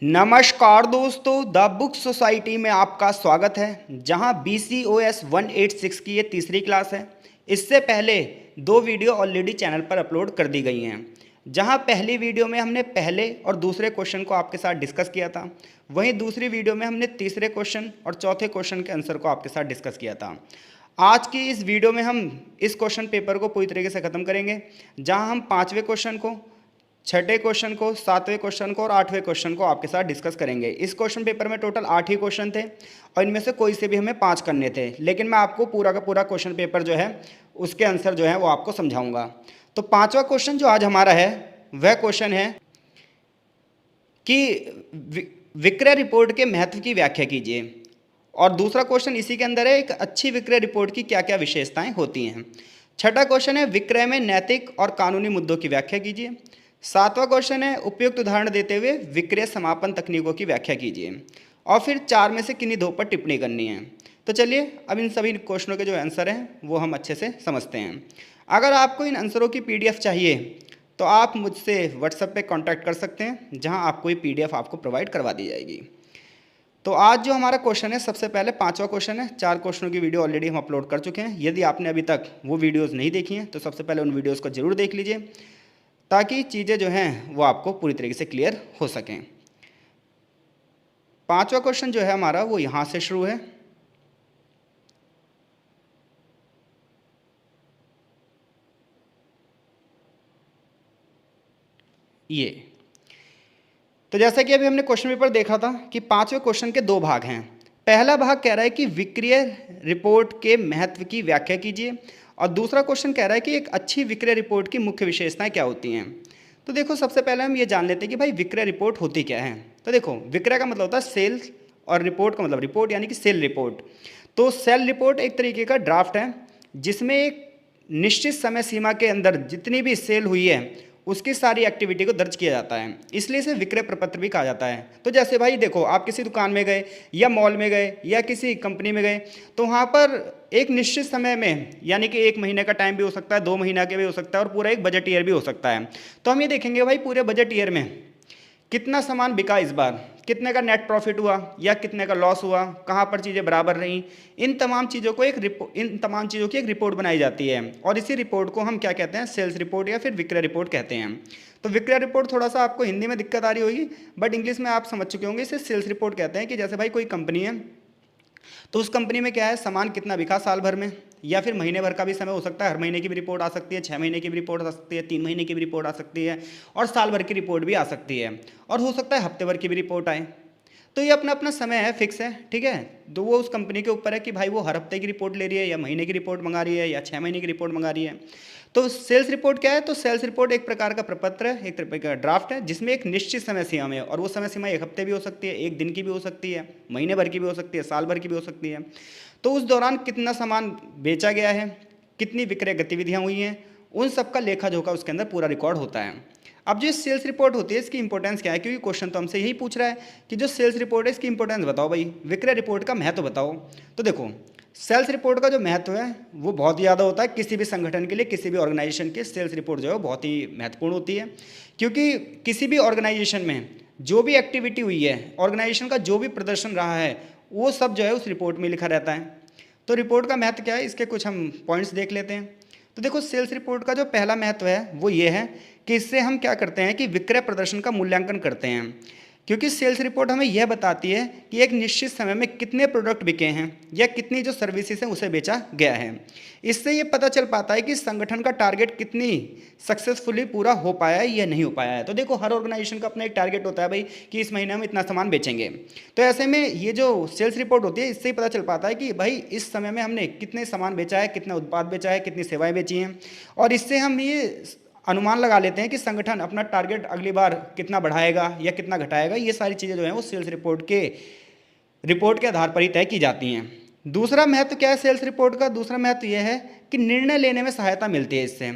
नमस्कार दोस्तों, the book society में आपका स्वागत है। जहां BCOS 186 की ये तीसरी क्लास है। इससे पहले दो वीडियो ऑलरेडी चैनल पर अपलोड कर दी गई हैं। जहां पहली वीडियो में हमने पहले और दूसरे क्वेश्चन को आपके साथ डिस्कस किया था, वहीं दूसरी वीडियो में हमने तीसरे क्वेश्चन और चौथे क्वेश्चन के आंसर को आपके साथ डिस्कस किया था। आज की इस वीडियो में हम इस क्वेश्चन पेपर को पूरी तरीके से ख़त्म करेंगे, जहां हम पाँचवें क्वेश्चन को, छठे क्वेश्चन को, सातवें क्वेश्चन को और आठवें क्वेश्चन को आपके साथ डिस्कस करेंगे। इस क्वेश्चन पेपर में टोटल 8 ही क्वेश्चन थे और इनमें से कोई से भी हमें 5 करने थे, लेकिन मैं आपको पूरा का पूरा क्वेश्चन पेपर जो है उसके आंसर जो है वो आपको समझाऊंगा। तो पांचवा क्वेश्चन जो आज हमारा है वह क्वेश्चन है कि विक्रय रिपोर्ट के महत्व की व्याख्या कीजिए। और दूसरा क्वेश्चन इसी के अंदर है, एक अच्छी विक्रय रिपोर्ट की क्या क्या विशेषताएं होती हैं। छठा क्वेश्चन है, विक्रय में नैतिक और कानूनी मुद्दों की व्याख्या कीजिए। सातवां क्वेश्चन है, उपयुक्त उदाहरण देते हुए विक्रय समापन तकनीकों की व्याख्या कीजिए। और फिर 4 में से किन्हीं 2 पर टिप्पणी करनी है। तो चलिए अब इन सभी क्वेश्चनों के जो आंसर हैं वो हम अच्छे से समझते हैं। अगर आपको इन आंसरों की PDF चाहिए तो आप मुझसे व्हाट्सएप पे कांटेक्ट कर सकते हैं, जहां आपको ये PDF आपको प्रोवाइड करवा दी जाएगी। तो आज जो हमारा क्वेश्चन है, सबसे पहले पांचवा क्वेश्चन है। 4 क्वेश्चनों की वीडियो ऑलरेडी हम अपलोड कर चुके हैं। यदि आपने अभी तक वो वीडियोज़ नहीं देखी हैं तो सबसे पहले उन वीडियोज़ को जरूर देख लीजिए, ताकि चीज़ें जो हैं वो आपको पूरी तरीके से क्लियर हो सकें। पांचवा क्वेश्चन जो है हमारा वो यहाँ से शुरू है। ये तो जैसा कि अभी हमने क्वेश्चन पेपर देखा था कि पांचवें क्वेश्चन के 2 भाग हैं। पहला भाग कह रहा है कि विक्रय रिपोर्ट के महत्व की व्याख्या कीजिए, और दूसरा क्वेश्चन कह रहा है कि एक अच्छी विक्रय रिपोर्ट की मुख्य विशेषताएं क्या होती हैं। तो देखो, सबसे पहले हम ये जान लेते हैं कि भाई विक्रय रिपोर्ट होती क्या है। तो देखो, विक्रय का मतलब होता है सेल्स और रिपोर्ट का मतलब रिपोर्ट, यानी कि सेल रिपोर्ट। तो सेल रिपोर्ट एक तरीके का ड्राफ्ट है जिसमें एक निश्चित समय सीमा के अंदर जितनी भी सेल हुई है उसकी सारी एक्टिविटी को दर्ज किया जाता है, इसलिए इसे विक्रय प्रपत्र भी कहा जाता है। तो जैसे भाई देखो, आप किसी दुकान में गए या मॉल में गए या किसी कंपनी में गए, तो वहाँ पर एक निश्चित समय में, यानी कि 1 महीने का टाइम भी हो सकता है, 2 महीना का भी हो सकता है और पूरा एक बजट ईयर भी हो सकता है। तो हम ये देखेंगे भाई पूरे बजट ईयर में कितना सामान बिका इस बार, कितने का नेट प्रॉफिट हुआ या कितने का लॉस हुआ, कहाँ पर चीज़ें बराबर रहीं। इन तमाम चीज़ों की एक रिपोर्ट बनाई जाती है, और इसी रिपोर्ट को हम क्या कहते हैं, सेल्स रिपोर्ट या फिर विक्रय रिपोर्ट कहते हैं। तो विक्रय रिपोर्ट थोड़ा सा आपको हिंदी में दिक्कत आ रही होगी, बट इंग्लिश में आप समझ चुके होंगे। इसे सेल्स रिपोर्ट कहते हैं कि जैसे भाई कोई कंपनी है, तो उस कंपनी में क्या है, सामान कितना बिका साल भर में, या फिर महीने भर का भी समय हो सकता है। हर महीने की भी रिपोर्ट आ सकती है, 6 महीने की भी रिपोर्ट आ सकती है, 3 महीने की भी रिपोर्ट आ सकती है, और साल भर की रिपोर्ट भी आ सकती है, और हो सकता है हफ्ते भर की भी रिपोर्ट आए। तो ये अपना अपना समय है, फिक्स है, ठीक है। तो वो उस कंपनी के ऊपर है कि भाई वो हर हफ्ते की रिपोर्ट ले रही है या महीने की रिपोर्ट मंगा रही है या 6 महीने की रिपोर्ट मंगा रही है। तो सेल्स रिपोर्ट क्या है, तो सेल्स रिपोर्ट एक प्रकार का प्रपत्र है, एक प्रकार का ड्राफ्ट है, जिसमें एक निश्चित समय सीमा में, और वो समय सीमा 1 हफ्ते भी हो सकती है, 1 दिन की भी हो सकती है, महीने भर की भी हो सकती है, साल भर की भी हो सकती है। तो उस दौरान कितना सामान बेचा गया है, कितनी विक्रय गतिविधियाँ हुई हैं, उन सब का लेखा जोखा उसके अंदर पूरा रिकॉर्ड होता है। अब जो सेल्स रिपोर्ट होती है, इसकी इंपॉर्टेंस क्या है, क्योंकि क्वेश्चन तो हमसे यही पूछ रहा है कि जो सेल्स रिपोर्ट है इसकी इंपॉर्टेंस बताओ भाई, विक्रय रिपोर्ट का महत्व बताओ। तो देखो, सेल्स रिपोर्ट का जो महत्व है वो बहुत ही ज़्यादा होता है। किसी भी संगठन के लिए, किसी भी ऑर्गेनाइजेशन के सेल्स रिपोर्ट जो है बहुत ही महत्वपूर्ण होती है, क्योंकि किसी भी ऑर्गेनाइजेशन में जो भी एक्टिविटी हुई है, ऑर्गेनाइजेशन का जो भी प्रदर्शन रहा है, वो सब जो है उस रिपोर्ट में लिखा रहता है। तो रिपोर्ट का महत्व क्या है, इसके कुछ हम पॉइंट्स देख लेते हैं। तो देखो, सेल्स रिपोर्ट का जो पहला महत्व है वो ये है कि इससे हम क्या करते हैं कि विक्रय प्रदर्शन का मूल्यांकन करते हैं, क्योंकि सेल्स रिपोर्ट हमें यह बताती है कि एक निश्चित समय में कितने प्रोडक्ट बिके हैं या कितनी जो सर्विसेज हैं उसे बेचा गया है। इससे ये पता चल पाता है कि संगठन का टारगेट कितनी सक्सेसफुली पूरा हो पाया है या नहीं हो पाया है। तो देखो, हर ऑर्गेनाइजेशन का अपना एक टारगेट होता है भाई कि इस महीने हम इतना सामान बेचेंगे। तो ऐसे में ये जो सेल्स रिपोर्ट होती है, इससे ही पता चल पाता है कि भाई इस समय में हमने कितने सामान बेचा है, कितना उत्पाद बेचा है, कितनी सेवाएं बेची हैं, और इससे हम ये अनुमान लगा लेते हैं कि संगठन अपना टारगेट अगली बार कितना बढ़ाएगा या कितना घटाएगा। ये सारी चीज़ें जो हैं वो सेल्स रिपोर्ट के आधार पर ही तय की जाती हैं। दूसरा महत्व क्या है सेल्स रिपोर्ट का, दूसरा महत्व यह है कि निर्णय लेने में सहायता मिलती है इससे।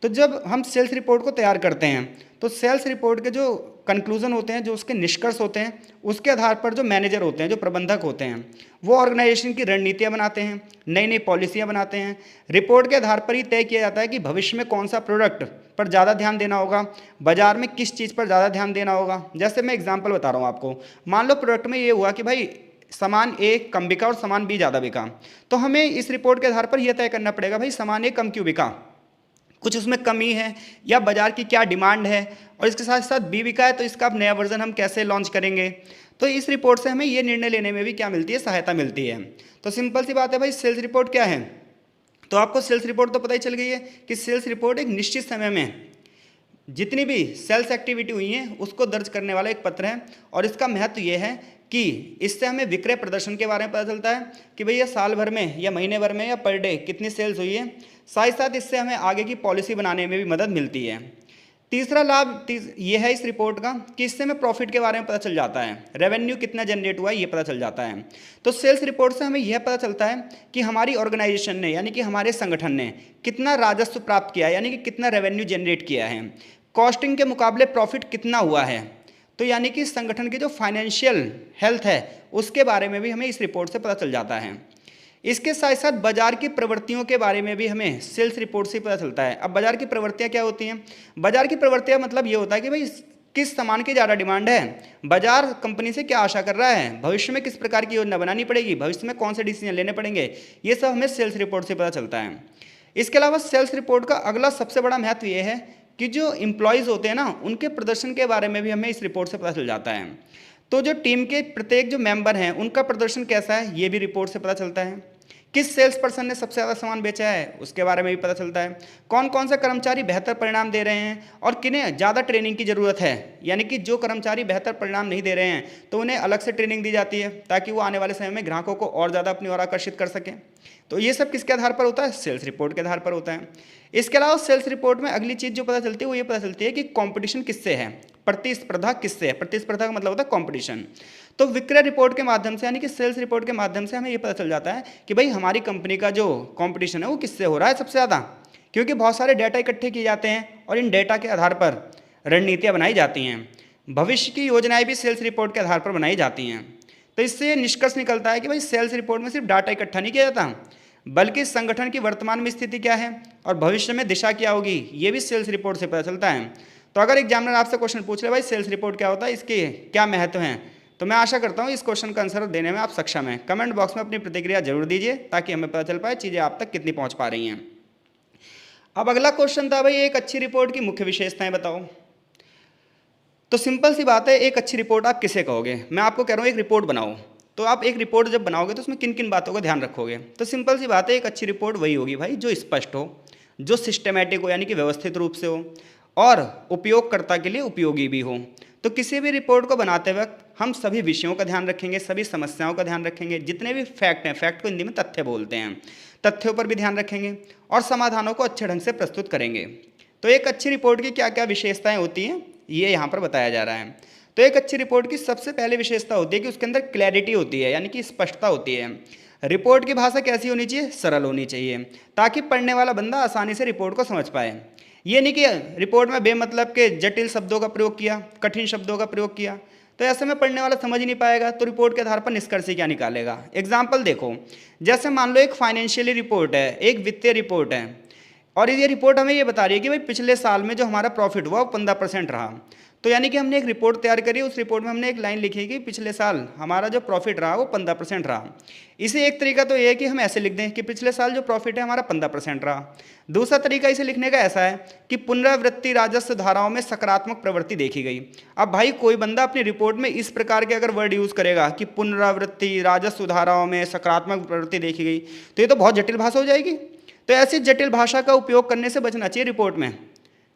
तो जब हम सेल्स रिपोर्ट को तैयार करते हैं तो सेल्स रिपोर्ट के जो कंक्लूजन होते हैं, जो उसके निष्कर्ष होते हैं, उसके आधार पर जो मैनेजर होते हैं, जो प्रबंधक होते हैं, वो ऑर्गेनाइजेशन की रणनीतियाँ बनाते हैं, नई नई पॉलिसियाँ बनाते हैं। रिपोर्ट के आधार पर ही तय किया जाता है कि भविष्य में कौन सा प्रोडक्ट पर ज़्यादा ध्यान देना होगा, बाजार में किस चीज़ पर ज़्यादा ध्यान देना होगा। जैसे मैं एग्जांपल बता रहा हूँ आपको, मान लो प्रोडक्ट में ये हुआ कि भाई सामान ए कम बिका और सामान बी ज़्यादा बिका, तो हमें इस रिपोर्ट के आधार पर यह तय करना पड़ेगा भाई सामान ए कम क्यों बिका, कुछ उसमें कमी है या बाजार की क्या डिमांड है, और इसके साथ साथ बी बिका है तो इसका अब नया वर्जन हम कैसे लॉन्च करेंगे। तो इस रिपोर्ट से हमें ये निर्णय लेने में भी क्या मिलती है, सहायता मिलती है। तो सिंपल सी बात है भाई, सेल्स रिपोर्ट क्या है, तो आपको सेल्स रिपोर्ट तो पता ही चल गई है कि सेल्स रिपोर्ट एक निश्चित समय में जितनी भी सेल्स एक्टिविटी हुई है उसको दर्ज करने वाला एक पत्र है। और इसका महत्व ये है कि इससे हमें विक्रय प्रदर्शन के बारे में पता चलता है कि भैया साल भर में या महीने भर में या पर डे कितनी सेल्स हुई है। साथ ही साथ इससे हमें आगे की पॉलिसी बनाने में भी मदद मिलती है। तीसरा लाभ ये है इस रिपोर्ट का कि इससे हमें प्रॉफिट के बारे में पता चल जाता है, रेवेन्यू कितना जनरेट हुआ है ये पता चल जाता है। तो सेल्स रिपोर्ट से हमें यह पता चलता है कि हमारी ऑर्गेनाइजेशन ने यानी कि हमारे संगठन ने कितना राजस्व प्राप्त किया है, यानी कि कितना रेवेन्यू जनरेट किया है, कॉस्टिंग के मुकाबले प्रॉफिट कितना हुआ है। तो यानी कि संगठन की जो फाइनेंशियल हेल्थ है उसके बारे में भी हमें इस रिपोर्ट से पता चल जाता है। इसके साथ साथ बाजार की प्रवृत्तियों के बारे में भी हमें सेल्स रिपोर्ट से पता चलता है। अब बाजार की प्रवृत्तियां क्या होती हैं, बाजार की प्रवृत्तियां मतलब ये होता है कि भाई किस सामान की ज़्यादा डिमांड है, बाजार कंपनी से क्या आशा कर रहा है, भविष्य में किस प्रकार की योजना बनानी पड़ेगी, भविष्य में कौन से डिसीजन लेने पड़ेंगे, ये सब हमें सेल्स रिपोर्ट से पता चलता है। इसके अलावा सेल्स रिपोर्ट का अगला सबसे बड़ा महत्व ये है कि जो एम्प्लॉयज़ होते हैं ना, उनके प्रदर्शन के बारे में भी हमें इस रिपोर्ट से पता चल जाता है। तो जो टीम के प्रत्येक जो मेंबर हैं उनका प्रदर्शन कैसा है ये भी रिपोर्ट से पता चलता है। किस सेल्स पर्सन ने सबसे ज़्यादा सामान बेचा है उसके बारे में भी पता चलता है। कौन कौन से कर्मचारी बेहतर परिणाम दे रहे हैं और किन्हें ज़्यादा ट्रेनिंग की ज़रूरत है, यानी कि जो कर्मचारी बेहतर परिणाम नहीं दे रहे हैं तो उन्हें अलग से ट्रेनिंग दी जाती है ताकि वो आने वाले समय में ग्राहकों को और ज़्यादा अपनी ओर आकर्षित कर सकें। तो ये सब किसके आधार पर होता है, सेल्स रिपोर्ट के आधार पर होता है। इसके अलावा सेल्स रिपोर्ट में अगली चीज़ जो पता चलती है वो ये पता चलती है कि कंपटीशन किससे है, प्रतिस्पर्धा किससे है। प्रतिस्पर्धा का मतलब होता है कंपटीशन। तो विक्रय रिपोर्ट के माध्यम से यानी कि सेल्स रिपोर्ट के माध्यम से हमें ये पता चल जाता है कि भाई हमारी कंपनी का जो कंपटीशन है वो किससे हो रहा है सबसे ज़्यादा, क्योंकि बहुत सारे डेटा इकट्ठे किए जाते हैं और इन डेटा के आधार पर रणनीतियाँ बनाई जाती हैं। भविष्य की योजनाएं भी सेल्स रिपोर्ट के आधार पर बनाई जाती हैं। तो इससे निष्कर्ष निकलता है कि भाई सेल्स रिपोर्ट में सिर्फ डाटा इकट्ठा नहीं किया जाता बल्कि संगठन की वर्तमान में स्थिति क्या है और भविष्य में दिशा क्या होगी ये भी सेल्स रिपोर्ट से पता चलता है। तो अगर एग्जामिनर आपसे क्वेश्चन पूछ रहे भाई सेल्स रिपोर्ट क्या होता है, इसके क्या महत्व हैं, तो मैं आशा करता हूँ इस क्वेश्चन का आंसर देने में आप सक्षम हैं। कमेंट बॉक्स में अपनी प्रतिक्रिया जरूर दीजिए ताकि हमें पता चल पाए चीज़ें आप तक कितनी पहुँच पा रही हैं। अब अगला क्वेश्चन था भाई एक अच्छी रिपोर्ट की मुख्य विशेषताएं बताओ। तो सिंपल सी बात है, एक अच्छी रिपोर्ट आप किसे कहोगे। मैं आपको कह रहा हूँ एक रिपोर्ट बनाओ, तो आप एक रिपोर्ट जब बनाओगे तो उसमें किन किन बातों का ध्यान रखोगे। तो सिंपल सी बात है, एक अच्छी रिपोर्ट वही होगी भाई जो स्पष्ट हो, जो सिस्टमेटिक हो यानी कि व्यवस्थित रूप से हो और उपयोगकर्ता के लिए उपयोगी भी हो। तो किसी भी रिपोर्ट को बनाते वक्त हम सभी विषयों का ध्यान रखेंगे, सभी समस्याओं का ध्यान रखेंगे, जितने भी फैक्ट हैं, फैक्ट को हिंदी में तथ्य बोलते हैं, तथ्यों पर भी ध्यान रखेंगे और समाधानों को अच्छे ढंग से प्रस्तुत करेंगे। तो एक अच्छी रिपोर्ट की क्या क्या विशेषताएं होती हैं ये यहाँ पर बताया जा रहा है। तो एक अच्छी रिपोर्ट की सबसे पहले विशेषता होती है कि उसके अंदर क्लैरिटी होती है यानी कि स्पष्टता होती है। रिपोर्ट की भाषा कैसी होनी चाहिए, सरल होनी चाहिए ताकि पढ़ने वाला बंदा आसानी से रिपोर्ट को समझ पाए। ये नहीं कि रिपोर्ट में बेमतलब के जटिल शब्दों का प्रयोग किया, कठिन शब्दों का प्रयोग किया, तो ऐसे में पढ़ने वाला समझ ही नहीं पाएगा, तो रिपोर्ट के आधार पर निष्कर्ष क्या निकालेगा। एग्जाम्पल देखो, जैसे मान लो एक फाइनेंशियली रिपोर्ट है, एक वित्तीय रिपोर्ट है और ये रिपोर्ट हमें ये बता रही है कि भाई पिछले साल में जो हमारा प्रॉफिट हुआ वो 15% रहा। तो यानी कि हमने एक रिपोर्ट तैयार करी, उस रिपोर्ट में हमने एक लाइन लिखी कि पिछले साल हमारा जो प्रॉफिट रहा वो 15% रहा। इसे एक तरीका तो ये है कि हम ऐसे लिख दें कि पिछले साल जो प्रॉफिट है हमारा 15% रहा। दूसरा तरीका इसे लिखने का ऐसा है कि पुनरावृत्ति राजस्व धाराओं में सकारात्मक प्रवृत्ति देखी गई। अब भाई कोई बंदा अपनी रिपोर्ट में इस प्रकार के अगर वर्ड यूज़ करेगा कि पुनरावृत्ति राजस्व धाराओं में सकारात्मक प्रवृत्ति देखी गई, तो ये तो बहुत जटिल भाषा हो जाएगी। तो ऐसी जटिल भाषा का उपयोग करने से बचना चाहिए।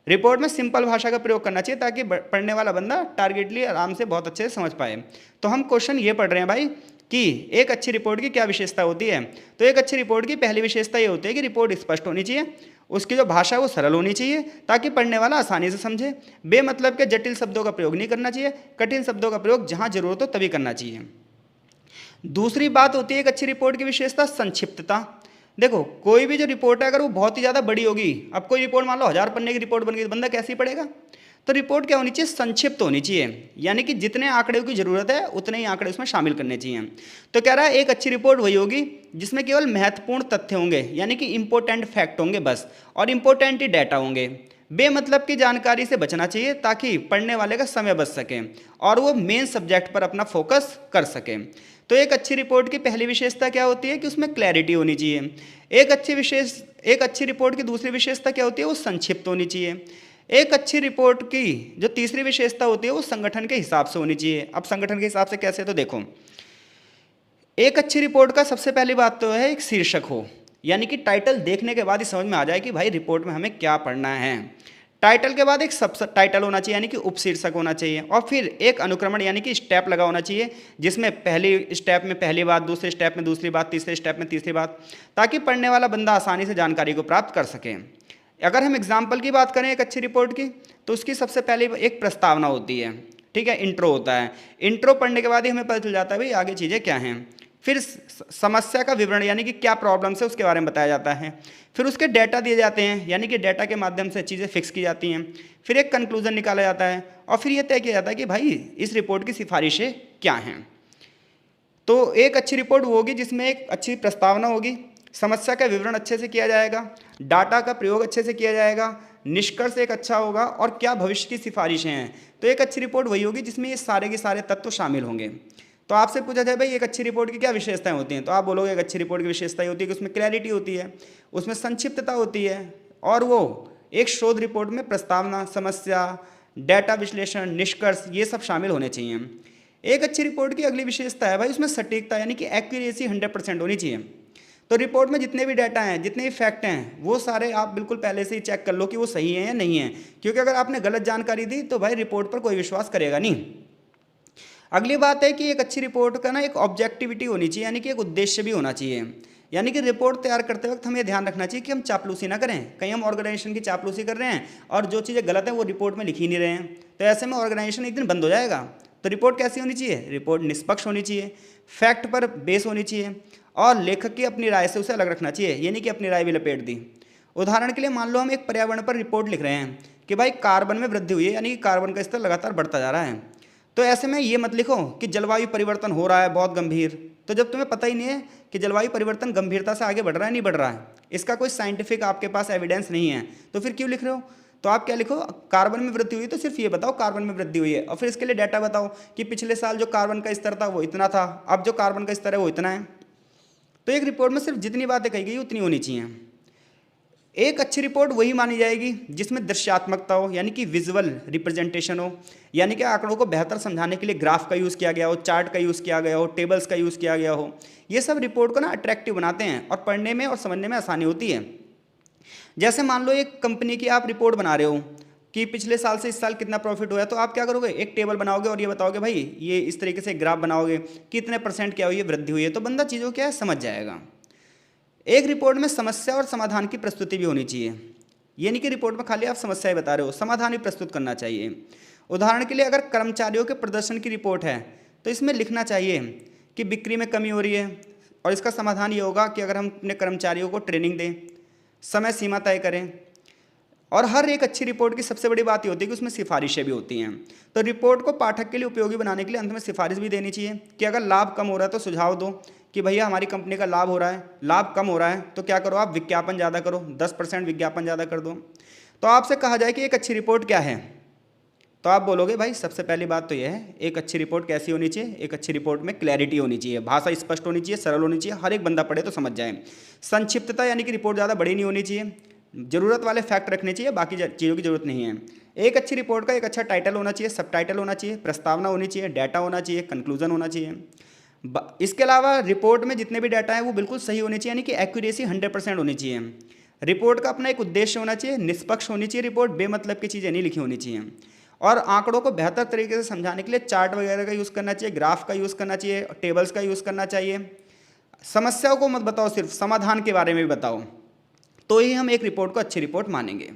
रिपोर्ट में सिंपल भाषा का प्रयोग करना चाहिए ताकि पढ़ने वाला बंदा टारगेटली आराम से बहुत अच्छे से समझ पाए। तो हम क्वेश्चन ये पढ़ रहे हैं भाई कि एक अच्छी रिपोर्ट की क्या विशेषता होती है। तो एक अच्छी रिपोर्ट की पहली विशेषता ये होती है कि रिपोर्ट स्पष्ट होनी चाहिए, उसकी जो भाषा है वो सरल होनी चाहिए ताकि पढ़ने वाला आसानी से समझे। बेमतलब के जटिल शब्दों का प्रयोग नहीं करना चाहिए, कठिन शब्दों का प्रयोग जहाँ जरूरत हो तभी करना चाहिए। दूसरी बात होती है एक अच्छी रिपोर्ट की विशेषता संक्षिप्तता। देखो कोई भी जो रिपोर्ट है अगर वो बहुत ही ज़्यादा बड़ी होगी, अब कोई रिपोर्ट मान लो 1000 पन्ने की रिपोर्ट बन गई तो बंदा कैसे ही पढ़ेगा। तो रिपोर्ट क्या होनी चाहिए, संक्षिप्त होनी चाहिए, यानी कि जितने आंकड़ों की जरूरत है उतने ही आंकड़े उसमें शामिल करने चाहिए। तो कह रहा है एक अच्छी रिपोर्ट वही होगी जिसमें केवल महत्वपूर्ण तथ्य होंगे, यानी कि इंपॉर्टेंट फैक्ट होंगे बस, और इंपॉर्टेंट ही डाटा होंगे। बेमतलब की जानकारी से बचना चाहिए ताकि पढ़ने वाले का समय बच सके और वो मेन सब्जेक्ट पर अपना फोकस कर सके। तो एक अच्छी रिपोर्ट की पहली विशेषता क्या होती है कि उसमें क्लैरिटी होनी चाहिए। एक अच्छी रिपोर्ट की दूसरी विशेषता क्या होती है, वो संक्षिप्त होनी चाहिए। एक अच्छी रिपोर्ट की जो तीसरी विशेषता होती है वो संगठन के हिसाब से होनी चाहिए। अब संगठन के हिसाब से कैसे, तो देखो, एक अच्छी रिपोर्ट का सबसे पहली बात तो है एक शीर्षक हो, यानी कि टाइटल देखने के बाद ही समझ में आ जाए कि भाई रिपोर्ट में हमें क्या पढ़ना है। टाइटल के बाद एक सब टाइटल होना चाहिए, यानी कि उपशीर्षक होना चाहिए, और फिर एक अनुक्रमण यानी कि स्टेप लगा होना चाहिए, जिसमें पहली स्टेप में पहली बात, दूसरे स्टेप में दूसरी बात, तीसरे स्टेप में तीसरी बात, ताकि पढ़ने वाला बंदा आसानी से जानकारी को प्राप्त कर सके। अगर हम एग्जाम्पल की बात करें एक अच्छी रिपोर्ट की, तो उसकी सबसे पहले एक प्रस्तावना होती है, ठीक है, इंट्रो होता है। इंट्रो पढ़ने के बाद ही हमें पता चल जाता है भाई आगे चीज़ें क्या हैं। फिर समस्या का विवरण, यानी कि क्या प्रॉब्लम्स है उसके बारे में बताया जाता है। फिर उसके डेटा दिए जाते हैं, यानी कि डेटा के माध्यम से चीज़ें फिक्स की जाती हैं। फिर एक कंक्लूजन निकाला जाता है और फिर यह तय किया जाता है कि भाई इस रिपोर्ट की सिफारिशें क्या हैं। तो एक अच्छी रिपोर्ट वो होगी जिसमें एक अच्छी प्रस्तावना होगी, समस्या का विवरण अच्छे से किया जाएगा, डाटा का प्रयोग अच्छे से किया जाएगा, निष्कर्ष एक अच्छा होगा, और क्या भविष्य की सिफारिशें हैं। तो एक अच्छी रिपोर्ट वही होगी जिसमें ये सारे के सारे तत्व शामिल होंगे। तो आपसे पूछा जाए भाई एक अच्छी रिपोर्ट की क्या विशेषताएं होती हैं, तो आप बोलोगे एक अच्छी रिपोर्ट की विशेषताएं होती है कि उसमें क्लैरिटी होती है, उसमें संक्षिप्तता होती है, और वो एक शोध रिपोर्ट में प्रस्तावना, समस्या, डेटा विश्लेषण, निष्कर्ष, ये सब शामिल होने चाहिए। एक अच्छी रिपोर्ट की अगली विशेषता है भाई उसमें सटीकता, यानी कि एक्यूरेसी 100% होनी चाहिए। तो रिपोर्ट में जितने भी डाटा हैं, जितने भी फैक्ट हैं, वो सारे आप बिल्कुल पहले से ही चेक कर लो कि वो सही है या नहीं है, क्योंकि अगर आपने गलत जानकारी दी तो भाई रिपोर्ट पर कोई विश्वास करेगा नहीं। अगली बात है कि एक अच्छी रिपोर्ट का ना एक ऑब्जेक्टिविटी होनी चाहिए, यानी कि एक उद्देश्य भी होना चाहिए। यानी कि रिपोर्ट तैयार करते वक्त हमें ध्यान रखना चाहिए कि हम चापलूसी ना करें, कहीं हम ऑर्गेनाइजेशन की चापलूसी कर रहे हैं और जो चीज़ें गलत हैं वो रिपोर्ट में लिखी नहीं रहे हैं, तो ऐसे में ऑर्गेनाइजेशन एक दिन बंद हो जाएगा। तो रिपोर्ट कैसी होनी चाहिए, रिपोर्ट निष्पक्ष होनी चाहिए, फैक्ट पर बेस होनी चाहिए, और लेखक की अपनी राय से उसे अलग रखना चाहिए, ये नहीं कि अपनी राय भी लपेट दी। उदाहरण के लिए मान लो हम एक पर्यावरण पर रिपोर्ट लिख रहे हैं कि भाई कार्बन में वृद्धि हुई है, यानी कि कार्बन का स्तर लगातार बढ़ता जा रहा है। तो ऐसे में ये मत लिखो कि जलवायु परिवर्तन हो रहा है बहुत गंभीर, तो जब तुम्हें पता ही नहीं है कि जलवायु परिवर्तन गंभीरता से आगे बढ़ रहा है नहीं बढ़ रहा है, इसका कोई साइंटिफिक आपके पास एविडेंस नहीं है, तो फिर क्यों लिख रहे हो। तो आप क्या लिखो, कार्बन में वृद्धि हुई तो सिर्फ ये बताओ कार्बन में वृद्धि हुई है, और फिर इसके लिए डाटा बताओ कि पिछले साल जो कार्बन का स्तर था वो इतना था, अब जो कार्बन का स्तर है वो इतना है। तो एक रिपोर्ट में सिर्फ जितनी बातें कही गई उतनी होनी चाहिए। एक अच्छी रिपोर्ट वही मानी जाएगी जिसमें दृश्यात्मकता हो, यानी कि विजुअल रिप्रेजेंटेशन हो, यानी कि आंकड़ों को बेहतर समझाने के लिए ग्राफ का यूज़ किया गया हो, चार्ट का यूज़ किया गया हो, टेबल्स का यूज़ किया गया हो। ये सब रिपोर्ट को ना अट्रैक्टिव बनाते हैं और पढ़ने में और समझने में आसानी होती है। जैसे मान लो एक कंपनी की आप रिपोर्ट बना रहे हो कि पिछले साल से इस साल कितना प्रॉफिट हुआ है, तो आप क्या करोगे, एक टेबल बनाओगे और ये बताओगे भाई ये इस तरीके से ग्राफ बनाओगे कितने % क्या हुई है, वृद्धि हुई है, तो बंदा चीज़ों क्या है समझ जाएगा। एक रिपोर्ट में समस्या और समाधान की प्रस्तुति भी होनी चाहिए, ये नहीं कि रिपोर्ट में खाली आप समस्याएं बता रहे हो, समाधान भी प्रस्तुत करना चाहिए। उदाहरण के लिए अगर कर्मचारियों के प्रदर्शन की रिपोर्ट है तो इसमें लिखना चाहिए कि बिक्री में कमी हो रही है, और इसका समाधान ये होगा कि अगर हम अपने कर्मचारियों को ट्रेनिंग दें, समय सीमा तय करें। और हर एक अच्छी रिपोर्ट की सबसे बड़ी बात ये होती है कि उसमें सिफारिशें भी होती हैं। तो रिपोर्ट को पाठक के लिए उपयोगी बनाने के लिए अंत में सिफारिश भी देनी चाहिए कि अगर लाभ कम हो रहा है तो सुझाव दो कि भैया हमारी कंपनी का लाभ हो रहा है, लाभ कम हो रहा है तो क्या करो, आप विज्ञापन ज़्यादा करो, 10% विज्ञापन ज़्यादा कर दो। तो आपसे कहा जाए कि एक अच्छी रिपोर्ट क्या है, तो आप बोलोगे भाई सबसे पहली बात तो यह है एक अच्छी रिपोर्ट कैसी होनी चाहिए, एक अच्छी रिपोर्ट में क्लैरिटी होनी चाहिए, भाषा स्पष्ट होनी चाहिए, सरल होनी चाहिए, हर एक बंदा पढ़े तो समझ जाए। संक्षिप्तता, यानी कि रिपोर्ट ज़्यादा बड़ी नहीं होनी चाहिए, ज़रूरत वाले फैक्ट रखने चाहिए, बाकी चीज़ों की जरूरत नहीं है। एक अच्छी रिपोर्ट का एक अच्छा टाइटल होना चाहिए, सब टाइटल होना चाहिए, प्रस्तावना होनी चाहिए, डाटा होना चाहिए, कंक्लूजन होना चाहिए। इसके अलावा रिपोर्ट में जितने भी डाटा हैं वो बिल्कुल सही होने चाहिए, यानी कि एक्यूरेसी 100% होनी चाहिए। रिपोर्ट का अपना एक उद्देश्य होना चाहिए, निष्पक्ष होनी चाहिए रिपोर्ट, बेमतलब की चीज़ें नहीं लिखी होनी चाहिए, और आंकड़ों को बेहतर तरीके से समझाने के लिए चार्ट वगैरह का यूज़ करना चाहिए, ग्राफ का यूज़ करना चाहिए, टेबल्स का यूज़ करना चाहिए। समस्याओं को मत बताओ, सिर्फ समाधान के बारे में भी बताओ, तो ही हम एक रिपोर्ट को अच्छी रिपोर्ट मानेंगे।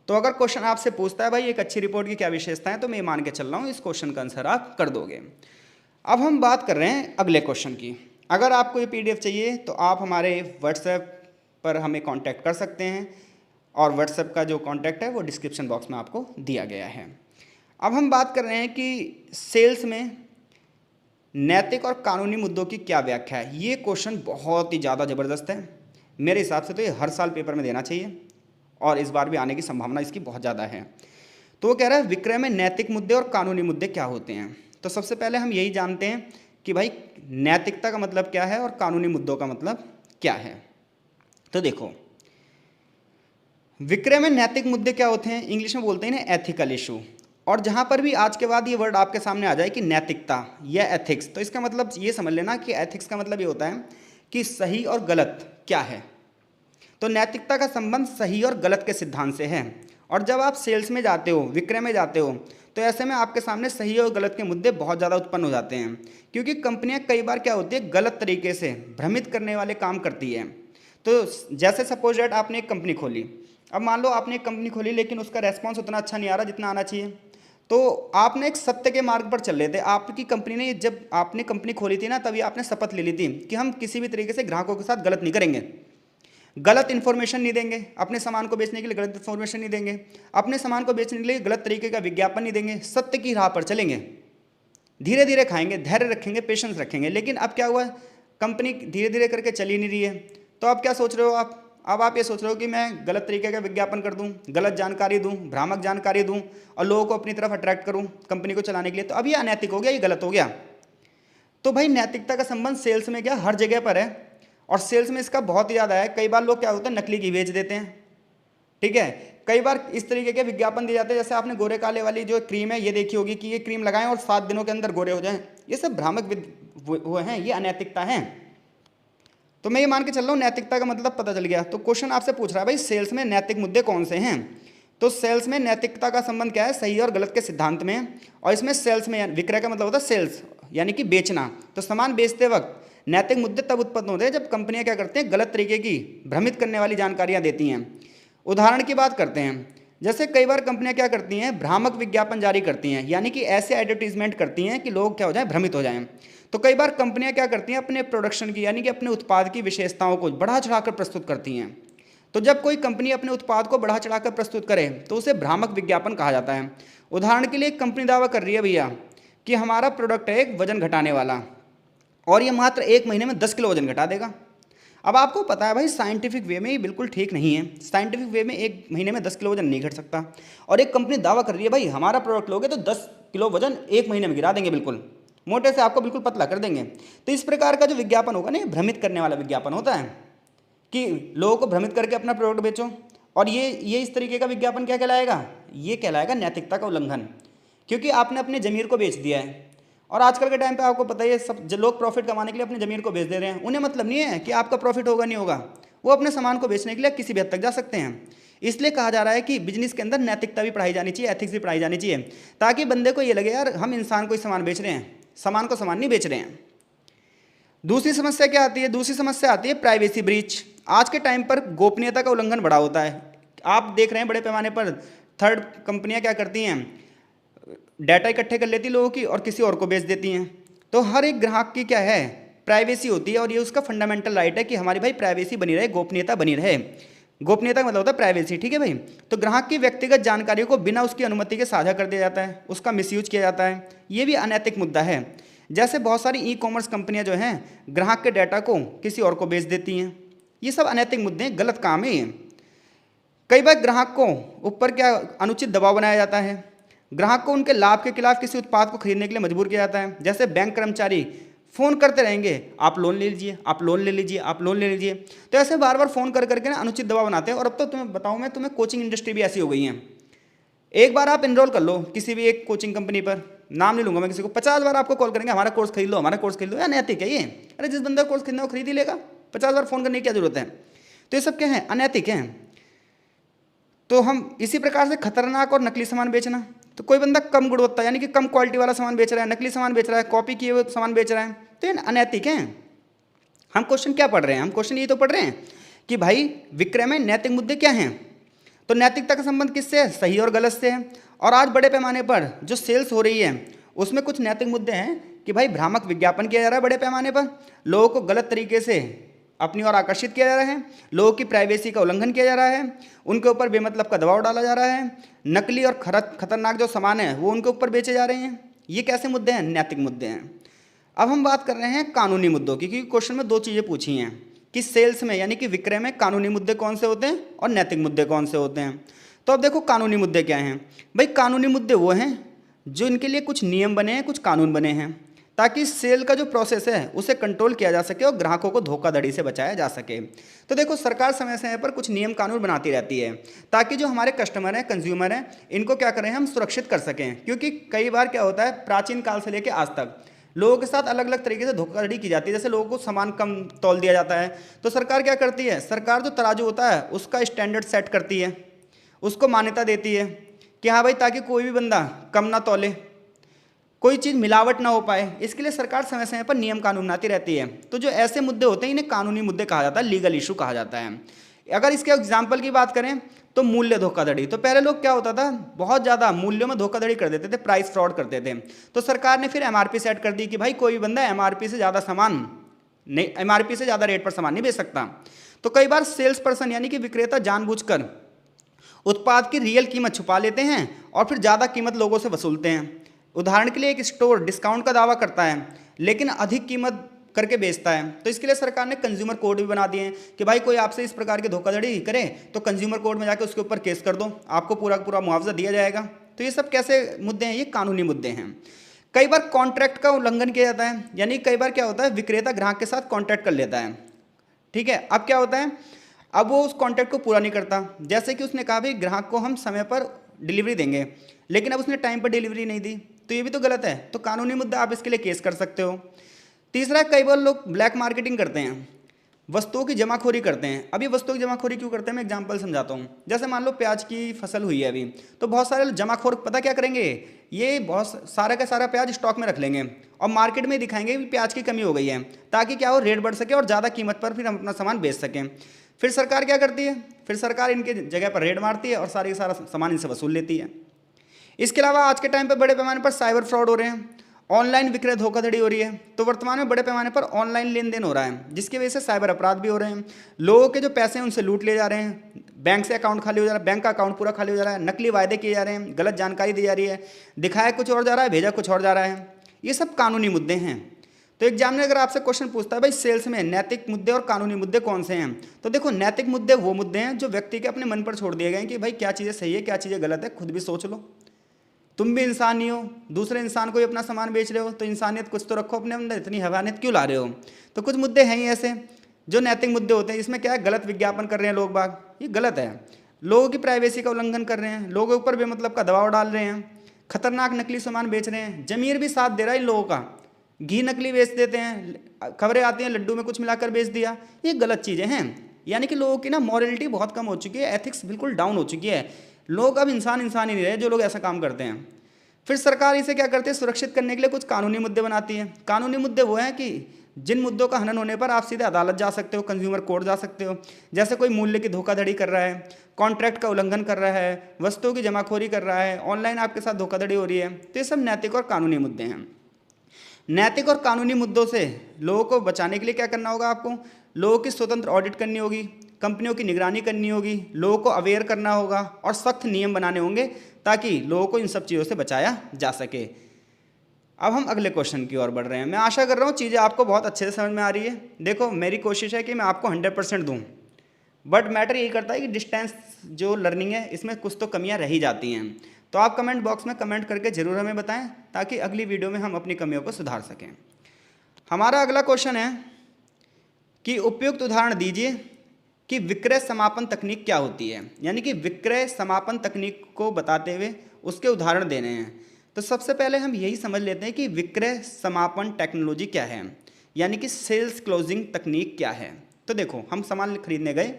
तो अगर क्वेश्चन आपसे पूछता है भाई एक अच्छी रिपोर्ट की क्या विशेषता है, तो मैं मान के चल रहा हूँ इस क्वेश्चन का आंसर आप कर दोगे। अब हम बात कर रहे हैं अगले क्वेश्चन की। अगर आपको ये PDF चाहिए तो आप हमारे व्हाट्सएप पर हमें कांटेक्ट कर सकते हैं, और व्हाट्सएप का जो कॉन्टैक्ट है वो डिस्क्रिप्शन बॉक्स में आपको दिया गया है। अब हम बात कर रहे हैं कि सेल्स में नैतिक और कानूनी मुद्दों की क्या व्याख्या है। ये क्वेश्चन बहुत ही ज़्यादा ज़बरदस्त है, मेरे हिसाब से तो ये हर साल पेपर में देना चाहिए और इस बार भी आने की संभावना इसकी बहुत ज़्यादा है। तो वो कह रहा है विक्रय में नैतिक मुद्दे और कानूनी मुद्दे क्या होते हैं। तो सबसे पहले हम यही जानते हैं कि भाई नैतिकता का मतलब क्या है और कानूनी मुद्दों का मतलब क्या है। तो देखो, विक्रय में नैतिक मुद्दे क्या होते हैं, इंग्लिश में बोलते हैं ना एथिकल इशू। और जहाँ पर भी आज के बाद ये वर्ड आपके सामने आ जाए कि नैतिकता या एथिक्स, तो इसका मतलब ये समझ लेना कि एथिक्स का मतलब ये होता है कि सही और गलत क्या है। तो नैतिकता का संबंध सही और गलत के सिद्धांत से है। और जब आप सेल्स में जाते हो, विक्रय में जाते हो, तो ऐसे में आपके सामने सही और गलत के मुद्दे बहुत ज़्यादा उत्पन्न हो जाते हैं, क्योंकि कंपनियां कई बार क्या होती है गलत तरीके से भ्रमित करने वाले काम करती है। तो जैसे सपोज डेट आपने एक कंपनी खोली, अब मान लो आपने एक कंपनी खोली लेकिन उसका रेस्पॉन्स उतना अच्छा नहीं आ रहा जितना आना चाहिए। तो आपने एक सत्य के मार्ग पर चल रहे थे, आपकी कंपनी ने, जब आपने कंपनी खोली थी ना तभी आपने शपथ ले ली थी कि हम किसी भी तरीके से ग्राहकों के साथ गलत नहीं करेंगे, गलत इन्फॉर्मेशन नहीं देंगे, अपने सामान को बेचने के लिए गलत इन्फॉर्मेशन नहीं देंगे, अपने सामान को बेचने के लिए गलत तरीके का विज्ञापन नहीं देंगे, सत्य की राह पर चलेंगे, धीरे धीरे खाएंगे, धैर्य रखेंगे, पेशेंस रखेंगे। लेकिन अब क्या हुआ, कंपनी धीरे धीरे करके चल ही नहीं रही है। तो अब क्या सोच रहे हो आप, अब आप ये सोच रहे हो कि मैं गलत तरीके का विज्ञापन कर दूं, गलत जानकारी दूं, भ्रामक जानकारी दूं और लोगों को अपनी तरफ अट्रैक्ट करूं कंपनी को चलाने के लिए। तो अब ये अनैतिक हो गया, ये गलत हो गया। तो भाई नैतिकता का संबंध सेल्स में क्या हर जगह पर है, और सेल्स में इसका बहुत ही ज़्यादा है। कई बार लोग क्या होता है नकली घी बेच देते हैं, ठीक है। कई बार इस तरीके के विज्ञापन दिए जाते हैं, जैसे आपने गोरे काले वाली जो क्रीम है ये देखी होगी कि ये क्रीम लगाएं और 7 दिनों के अंदर गोरे हो जाएं। ये सब भ्रामक वो हैं, ये अनैतिकता है। तो मैं ये मान के चल रहा हूँ नैतिकता का मतलब पता चल गया। तो क्वेश्चन आपसे पूछ रहा है भाई सेल्स में नैतिक मुद्दे कौन से हैं। तो सेल्स में नैतिकता का संबंध क्या है, सही और गलत के सिद्धांत में। और इसमें सेल्स में विक्रय का मतलब होता है सेल्स यानी कि बेचना। तो सामान बेचते वक्त नैतिक मुद्दे तब उत्पन्न होते हैं जब कंपनियां क्या करती हैं, गलत तरीके की भ्रमित करने वाली जानकारियां देती हैं। उदाहरण की बात करते हैं, जैसे कई बार कंपनियां क्या करती हैं, भ्रामक विज्ञापन जारी करती हैं, यानी कि ऐसे एडवर्टीजमेंट करती हैं कि लोग क्या हो जाएं, भ्रमित हो जाएं। तो कई बार कंपनियां क्या करती हैं, अपने प्रोडक्शन की यानी कि अपने उत्पाद की विशेषताओं को बढ़ा चढ़ाकर प्रस्तुत करती हैं। तो जब कोई कंपनी अपने उत्पाद को बढ़ा चढ़ाकर प्रस्तुत करे तो उसे भ्रामक विज्ञापन कहा जाता है। उदाहरण के लिए एक कंपनी दावा कर रही है भैया कि हमारा प्रोडक्ट है एक वजन घटाने वाला और ये मात्र 1 महीने में 10 किलो वजन घटा देगा। अब आपको पता है भाई साइंटिफिक वे में ये बिल्कुल ठीक नहीं है। साइंटिफिक वे में 1 महीने में 10 किलो वजन नहीं घट सकता। और एक कंपनी दावा कर रही है भाई हमारा प्रोडक्ट लोगे तो 10 किलो वजन 1 महीने में गिरा देंगे, बिल्कुल मोटे से आपको बिल्कुल पतला कर देंगे। तो इस प्रकार का जो विज्ञापन होगा ना, ये भ्रमित करने वाला विज्ञापन होता है कि लोगों को भ्रमित करके अपना प्रोडक्ट बेचो। और ये इस तरीके का विज्ञापन क्या कहलाएगा, ये कहलाएगा नैतिकता का उल्लंघन, क्योंकि आपने अपने ज़मीर को बेच दिया है। और आजकल के टाइम पे आपको पता ही है, सब जो लोग प्रॉफिट कमाने के लिए अपनी ज़मीन को बेच दे रहे हैं। उन्हें मतलब नहीं है कि आपका प्रॉफिट होगा नहीं होगा, वो अपने सामान को बेचने के लिए किसी भी हद तक जा सकते हैं। इसलिए कहा जा रहा है कि बिजनेस के अंदर नैतिकता भी पढ़ाई जानी चाहिए, एथिक्स भी पढ़ाई जानी चाहिए, ताकि बंदे को ये लगे यार हम इंसान को ही सामान बेच रहे हैं, सामान को सामान नहीं बेच रहे हैं। दूसरी समस्या क्या आती है, दूसरी समस्या आती है प्राइवेसी ब्रीच। आज के टाइम पर गोपनीयता का उल्लंघन बड़ा होता है। आप देख रहे हैं बड़े पैमाने पर थर्ड कंपनियां क्या करती हैं, डाटा इकट्ठे कर लेती लोगों की और किसी और को बेच देती हैं। तो हर एक ग्राहक की क्या है, प्राइवेसी होती है, और ये उसका फंडामेंटल राइट है कि हमारी भाई प्राइवेसी बनी रहे, गोपनीयता बनी रहे। गोपनीयता का मतलब होता है प्राइवेसी, ठीक है भाई। तो ग्राहक की व्यक्तिगत जानकारियों को बिना उसकी अनुमति के साझा कर दिया जाता है, उसका मिसयूज किया जाता है, ये भी अनैतिक मुद्दा है। जैसे बहुत सारी ई कॉमर्स कंपनियां जो हैं ग्राहक के डाटा को किसी और को बेच देती हैं, ये सब अनैतिक मुद्दे हैं, गलत काम है ये। कई बार ग्राहक को ऊपर क्या अनुचित दबाव बनाया जाता है, ग्राहक को उनके लाभ के खिलाफ किसी उत्पाद को खरीदने के लिए मजबूर किया जाता है। जैसे बैंक कर्मचारी फ़ोन करते रहेंगे, आप लोन ले लीजिए, आप लोन ले लीजिए, आप लोन ले लीजिए। तो ऐसे बार बार फ़ोन कर करके ना अनुचित दबाव बनाते हैं। और अब तो तुम्हें बताऊं मैं तुम्हें, कोचिंग इंडस्ट्री भी ऐसी हो गई है। एक बार आप इनरोल कर लो किसी भी एक कोचिंग कंपनी पर, नाम नहीं लूंगा मैं किसी को, 50 बार आपको कॉल करेंगे हमारा कोर्स खरीद लो, हमारा कोर्स खरीद लो। अनैतिक है ये। अरे जिस बंदा कोर्स खरीदना वो खरीद ही लेगा, 50 बार फ़ोन करने की क्या जरूरत है। तो ये सब क्या है, अनैतिक है। तो हम इसी प्रकार से खतरनाक और नकली सामान बेचना, तो कोई बंदा कम गुणवत्ता यानी कि कम क्वालिटी वाला सामान बेच रहा है, नकली सामान बेच रहा है, कॉपी किए हुए सामान बेच रहा है, तो ये अनैतिक है। हम क्वेश्चन क्या पढ़ रहे हैं, हम क्वेश्चन ये तो पढ़ रहे हैं कि भाई विक्रय में नैतिक मुद्दे क्या हैं। तो नैतिकता का संबंध किससे है, सही और गलत से है। और आज बड़े पैमाने पर जो सेल्स हो रही है उसमें कुछ नैतिक मुद्दे हैं कि भाई भ्रामक विज्ञापन किया जा रहा है बड़े पैमाने पर, लोगों को गलत तरीके से अपनी ओर आकर्षित किया जा रहा है, लोगों की प्राइवेसी का उल्लंघन किया जा रहा है, उनके ऊपर बेमतलब का दबाव डाला जा रहा है, नकली और खतरनाक जो सामान है वो उनके ऊपर बेचे जा रहे हैं। ये कैसे मुद्दे हैं? नैतिक मुद्दे हैं। अब हम बात कर रहे हैं कानूनी मुद्दों की, क्योंकि क्वेश्चन में दो चीज़ें पूछी हैं कि सेल्स में यानी कि विक्रय में कानूनी मुद्दे कौन से होते हैं और नैतिक मुद्दे कौन से होते हैं। तो अब देखो कानूनी मुद्दे क्या हैं। भाई कानूनी मुद्दे वो हैं जो इनके लिए कुछ नियम बने हैं, कुछ कानून बने हैं, ताकि सेल का जो प्रोसेस है उसे कंट्रोल किया जा सके और ग्राहकों को धोखाधड़ी से बचाया जा सके। तो देखो सरकार समय समय पर कुछ नियम कानून बनाती रहती है ताकि जो हमारे कस्टमर हैं, कंज्यूमर हैं, इनको क्या करें, हम सुरक्षित कर सकें। क्योंकि कई बार क्या होता है, प्राचीन काल से लेकर आज तक लोगों के साथ अलग अलग तरीके से धोखाधड़ी की जाती है। जैसे लोगों को सामान कम तौल दिया जाता है, तो सरकार क्या करती है, सरकार जो तराजू होता है उसका स्टैंडर्ड सेट करती है, उसको मान्यता देती है कि हाँ भाई, ताकि कोई भी बंदा कम ना तौले, कोई चीज़ मिलावट ना हो पाए। इसके लिए सरकार समय समय पर नियम कानून बनाती रहती है। तो जो ऐसे मुद्दे होते हैं इन्हें कानूनी मुद्दे कहा जाता है, लीगल इशू कहा जाता है। अगर इसके एग्जाम्पल की बात करें तो मूल्य धोखाधड़ी। तो पहले लोग क्या होता था, बहुत ज़्यादा मूल्यों में धोखाधड़ी कर देते थे, प्राइस फ्रॉड करते थे। तो सरकार ने फिर एमआरपी सेट कर दी कि भाई कोई भी बंदा एमआरपी से ज़्यादा सामान नहीं, एमआरपी से ज़्यादा रेट पर सामान नहीं बेच सकता। तो कई बार सेल्स पर्सन यानी कि विक्रेता जानबूझकर उत्पाद की रियल कीमत छुपा लेते हैं और फिर ज़्यादा कीमत लोगों से वसूलते हैं। उदाहरण के लिए एक स्टोर डिस्काउंट का दावा करता है लेकिन अधिक कीमत करके बेचता है। तो इसके लिए सरकार ने कंज्यूमर कोड भी बना दिए हैं कि भाई कोई आपसे इस प्रकार की धोखाधड़ी करे तो कंज्यूमर कोर्ट में जाकर उसके ऊपर केस कर दो, आपको पूरा पूरा मुआवजा दिया जाएगा। तो ये सब कैसे मुद्दे हैं? ये कानूनी मुद्दे हैं। कई बार कॉन्ट्रैक्ट का उल्लंघन किया जाता है, यानी कई बार क्या होता है, विक्रेता ग्राहक के साथ कॉन्ट्रैक्ट कर लेता है, ठीक है। अब क्या होता है, अब वो उस कॉन्ट्रैक्ट को पूरा नहीं करता। जैसे कि उसने कहा भाई ग्राहक को हम समय पर डिलीवरी देंगे, लेकिन अब उसने टाइम पर डिलीवरी नहीं दी, तो ये भी तो गलत है। तो कानूनी मुद्दा, आप इसके लिए केस कर सकते हो। तीसरा, कई बार लोग ब्लैक मार्केटिंग करते हैं, वस्तुओं की जमाखोरी करते हैं। अब ये वस्तुओं की जमाखोरी क्यों करते हैं, मैं एग्जांपल समझाता हूँ। जैसे मान लो प्याज की फसल हुई है अभी, तो बहुत सारे जमाखोर पता क्या करेंगे, ये बहुत सारा का सारा प्याज स्टॉक में रख लेंगे और मार्केट में दिखाएंगे कि प्याज की कमी हो गई है, ताकि क्या हो, रेट बढ़ सके और ज़्यादा कीमत पर फिर हम अपना सामान बेच सकें। फिर सरकार क्या करती है, फिर सरकार इनके जगह पर रेड मारती है और सारी सारा सामान इनसे वसूल लेती है। इसके अलावा आज के टाइम पर बड़े पैमाने पर साइबर फ्रॉड हो रहे हैं, ऑनलाइन विक्रय धोखाधड़ी हो रही है। तो वर्तमान में बड़े पैमाने पर ऑनलाइन लेन देन हो रहा है, जिसकी वजह से साइबर अपराध भी हो रहे हैं। लोगों के जो पैसे हैं उनसे लूट ले जा रहे हैं, बैंक से अकाउंट खाली हो जा रहा है, बैंक का अकाउंट पूरा खाली हो जा रहा है, नकली वायदे किए जा रहे हैं, गलत जानकारी दी जा रही है, दिखाया कुछ और जा रहा है, भेजा कुछ और जा रहा है। ये सब कानूनी मुद्दे हैं। तो एग्जामिनर अगर आपसे क्वेश्चन पूछता है भाई सेल्स में नैतिक मुद्दे और कानूनी मुद्दे कौन से हैं, तो देखो नैतिक मुद्दे वो मुद्दे हैं जो व्यक्ति के अपने मन पर छोड़ दिए गए हैं कि भाई क्या चीज़ें सही है, क्या चीज़ें गलत है, खुद भी सोच लो। तुम भी इंसान ही हो, दूसरे इंसान को ही अपना सामान बेच रहे हो, तो इंसानियत कुछ तो रखो अपने अंदर, इतनी हैवानियत क्यों ला रहे हो। तो कुछ मुद्दे हैं ही ऐसे जो नैतिक मुद्दे होते हैं। इसमें क्या है, गलत विज्ञापन कर रहे हैं लोग बाग, ये गलत है। लोगों की प्राइवेसी का उल्लंघन कर रहे हैं, लोगों के ऊपर बेमतलब का दबाव डाल रहे हैं, खतरनाक नकली सामान बेच रहे हैं, जमीर भी साथ दे रहा है इन लोगों का, घी नकली बेच देते हैं, खबरें आती हैं लड्डू में कुछ मिलाकर बेच दिया। ये गलत चीज़ें हैं। यानी कि लोगों की ना मॉरलिटी बहुत कम हो चुकी है, एथिक्स बिल्कुल डाउन हो चुकी है। लोग अब इंसान ही नहीं रहे जो लोग ऐसा काम करते हैं। फिर सरकार इसे क्या करती है, सुरक्षित करने के लिए कुछ कानूनी मुद्दे बनाती है। कानूनी मुद्दे वो हैं कि जिन मुद्दों का हनन होने पर आप सीधे अदालत जा सकते हो, कंज्यूमर कोर्ट जा सकते हो। जैसे कोई मूल्य की धोखाधड़ी कर रहा है, कॉन्ट्रैक्ट का उल्लंघन कर रहा है, वस्तुओं की जमाखोरी कर रहा है, ऑनलाइन आपके साथ धोखाधड़ी हो रही है, तो ये सब नैतिक और कानूनी मुद्दे हैं। नैतिक और कानूनी मुद्दों से लोगों को बचाने के लिए क्या करना होगा, आपको लोगों की स्वतंत्र ऑडिट करनी होगी, कंपनियों की निगरानी करनी होगी, लोगों को अवेयर करना होगा और सख्त नियम बनाने होंगे ताकि लोगों को इन सब चीज़ों से बचाया जा सके। अब हम अगले क्वेश्चन की ओर बढ़ रहे हैं। मैं आशा कर रहा हूँ चीज़ें आपको बहुत अच्छे से समझ में आ रही है। देखो मेरी कोशिश है कि मैं आपको 100% दूँ, बट मैटर यही करता है कि डिस्टेंस जो लर्निंग है इसमें कुछ तो कमियाँ रह ही जाती हैं। तो आप कमेंट बॉक्स में कमेंट करके ज़रूर हमें बताएं ताकि अगली वीडियो में हम अपनी कमियों को सुधार सकें। हमारा अगला क्वेश्चन है कि उपयुक्त उदाहरण दीजिए कि विक्रय समापन तकनीक क्या होती है। यानी कि विक्रय समापन तकनीक को बताते हुए उसके उदाहरण देने हैं। तो सबसे पहले हम यही समझ लेते हैं कि विक्रय समापन टेक्नोलॉजी क्या है, यानी कि सेल्स क्लोजिंग तकनीक क्या है। तो देखो हम सामान खरीदने गए,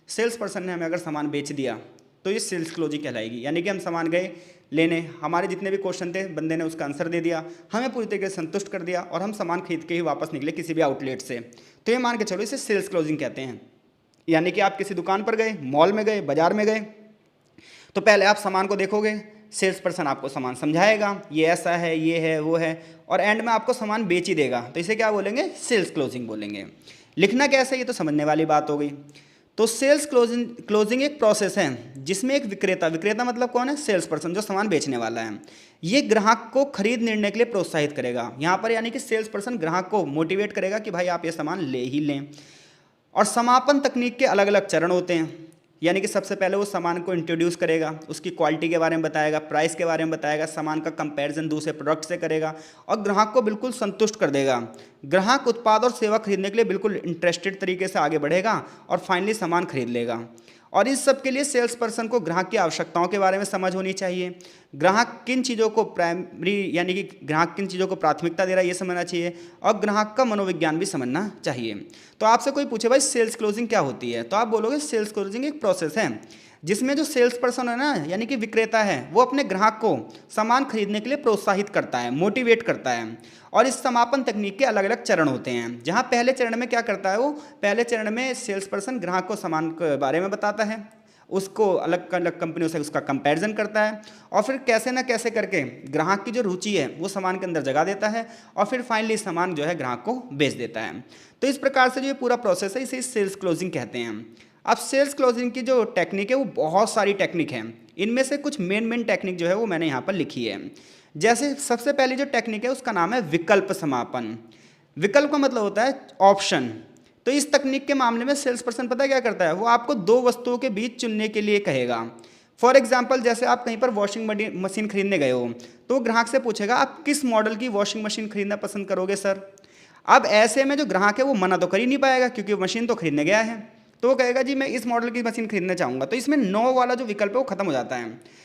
सेल्स पर्सन ने हमें अगर सामान बेच दिया तो ये सेल्स क्लोजिंग कहलाएगी। यानी कि हम सामान गए लेने, हमारे जितने भी क्वेश्चन थे बंदे ने उसका आंसर दे दिया, हमें पूरी तरीके से संतुष्ट कर दिया और हम सामान खरीद के ही वापस निकले किसी भी आउटलेट से। तो ये मान के चलो इसे सेल्स क्लोजिंग कहते हैं। यानी कि आप किसी दुकान पर गए, मॉल में गए, बाजार में गए, तो पहले आप सामान को देखोगे, सेल्स पर्सन आपको सामान समझाएगा, ये ऐसा है, ये है, वो है, और एंड में आपको सामान बेच ही देगा। तो इसे क्या बोलेंगे, सेल्स क्लोजिंग बोलेंगे। लिखना कैसे, ये तो समझने वाली बात हो गई। तो सेल्स क्लोजिंग एक प्रोसेस है जिसमें एक विक्रेता मतलब कौन है, सेल्स पर्सन, जो सामान बेचने वाला है, ये ग्राहक को खरीद निर्णय के लिए प्रोत्साहित करेगा। यहाँ पर यानी कि सेल्स पर्सन ग्राहक को मोटिवेट करेगा कि भाई आप ये सामान ले ही लें। और समापन तकनीक के अलग अलग चरण होते हैं, यानी कि सबसे पहले वो सामान को इंट्रोड्यूस करेगा, उसकी क्वालिटी के बारे में बताएगा, प्राइस के बारे में बताएगा, सामान का कंपैरिजन दूसरे प्रोडक्ट से करेगा और ग्राहक को बिल्कुल संतुष्ट कर देगा। ग्राहक उत्पाद और सेवा खरीदने के लिए बिल्कुल इंटरेस्टेड तरीके से आगे बढ़ेगा और फाइनली सामान खरीद लेगा। और इस सब के लिए सेल्स पर्सन को ग्राहक की आवश्यकताओं के बारे में समझ होनी चाहिए, ग्राहक किन चीज़ों को प्राइमरी यानी कि ग्राहक किन चीज़ों को प्राथमिकता दे रहा है ये समझना चाहिए, और ग्राहक का मनोविज्ञान भी समझना चाहिए। तो आपसे कोई पूछे भाई सेल्स क्लोजिंग क्या होती है, तो आप बोलोगे सेल्स क्लोजिंग एक प्रोसेस है जिसमें जो सेल्स पर्सन है ना, यानी कि विक्रेता है, वो अपने ग्राहक को सामान खरीदने के लिए प्रोत्साहित करता है, मोटिवेट करता है। और इस समापन तकनीक के अलग अलग चरण होते हैं, जहां पहले चरण में क्या करता है, वो पहले चरण में सेल्स पर्सन ग्राहक को सामान के बारे में बताता है, उसको अलग अलग कंपनियों से उसका कंपैरिजन करता है, और फिर कैसे ना कैसे करके ग्राहक की जो रुचि है वो सामान के अंदर जगा देता है, और फिर फाइनली सामान जो है ग्राहक को बेच देता है। तो इस प्रकार से जो ये पूरा प्रोसेस है इसे सेल्स क्लोजिंग कहते हैं। अब सेल्स क्लोजिंग की जो टेक्निक है वो बहुत सारी टेक्निक है, इनमें से कुछ मेन टेक्निक जो है वो मैंने यहाँ पर लिखी है। जैसे सबसे पहली जो टेक्निक है उसका नाम है विकल्प समापन। विकल्प का मतलब होता है ऑप्शन। तो इस तकनीक के मामले में सेल्स पर्सन पता क्या करता है, वो आपको दो वस्तुओं के बीच चुनने के लिए कहेगा। फॉर एग्जाम्पल, जैसे आप कहीं पर वॉशिंग मशीन खरीदने गए हो, तो ग्राहक से पूछेगा आप किस मॉडल की वॉशिंग मशीन खरीदना पसंद करोगे सर। अब ऐसे में जो ग्राहक है वो मना तो कर ही नहीं पाएगा, क्योंकि मशीन तो खरीदने गया है, तो वो कहेगा जी मैं इस मॉडल की मशीन खरीदना चाहूँगा। तो इसमें नो वाला जो विकल्प है वो खत्म हो जाता है।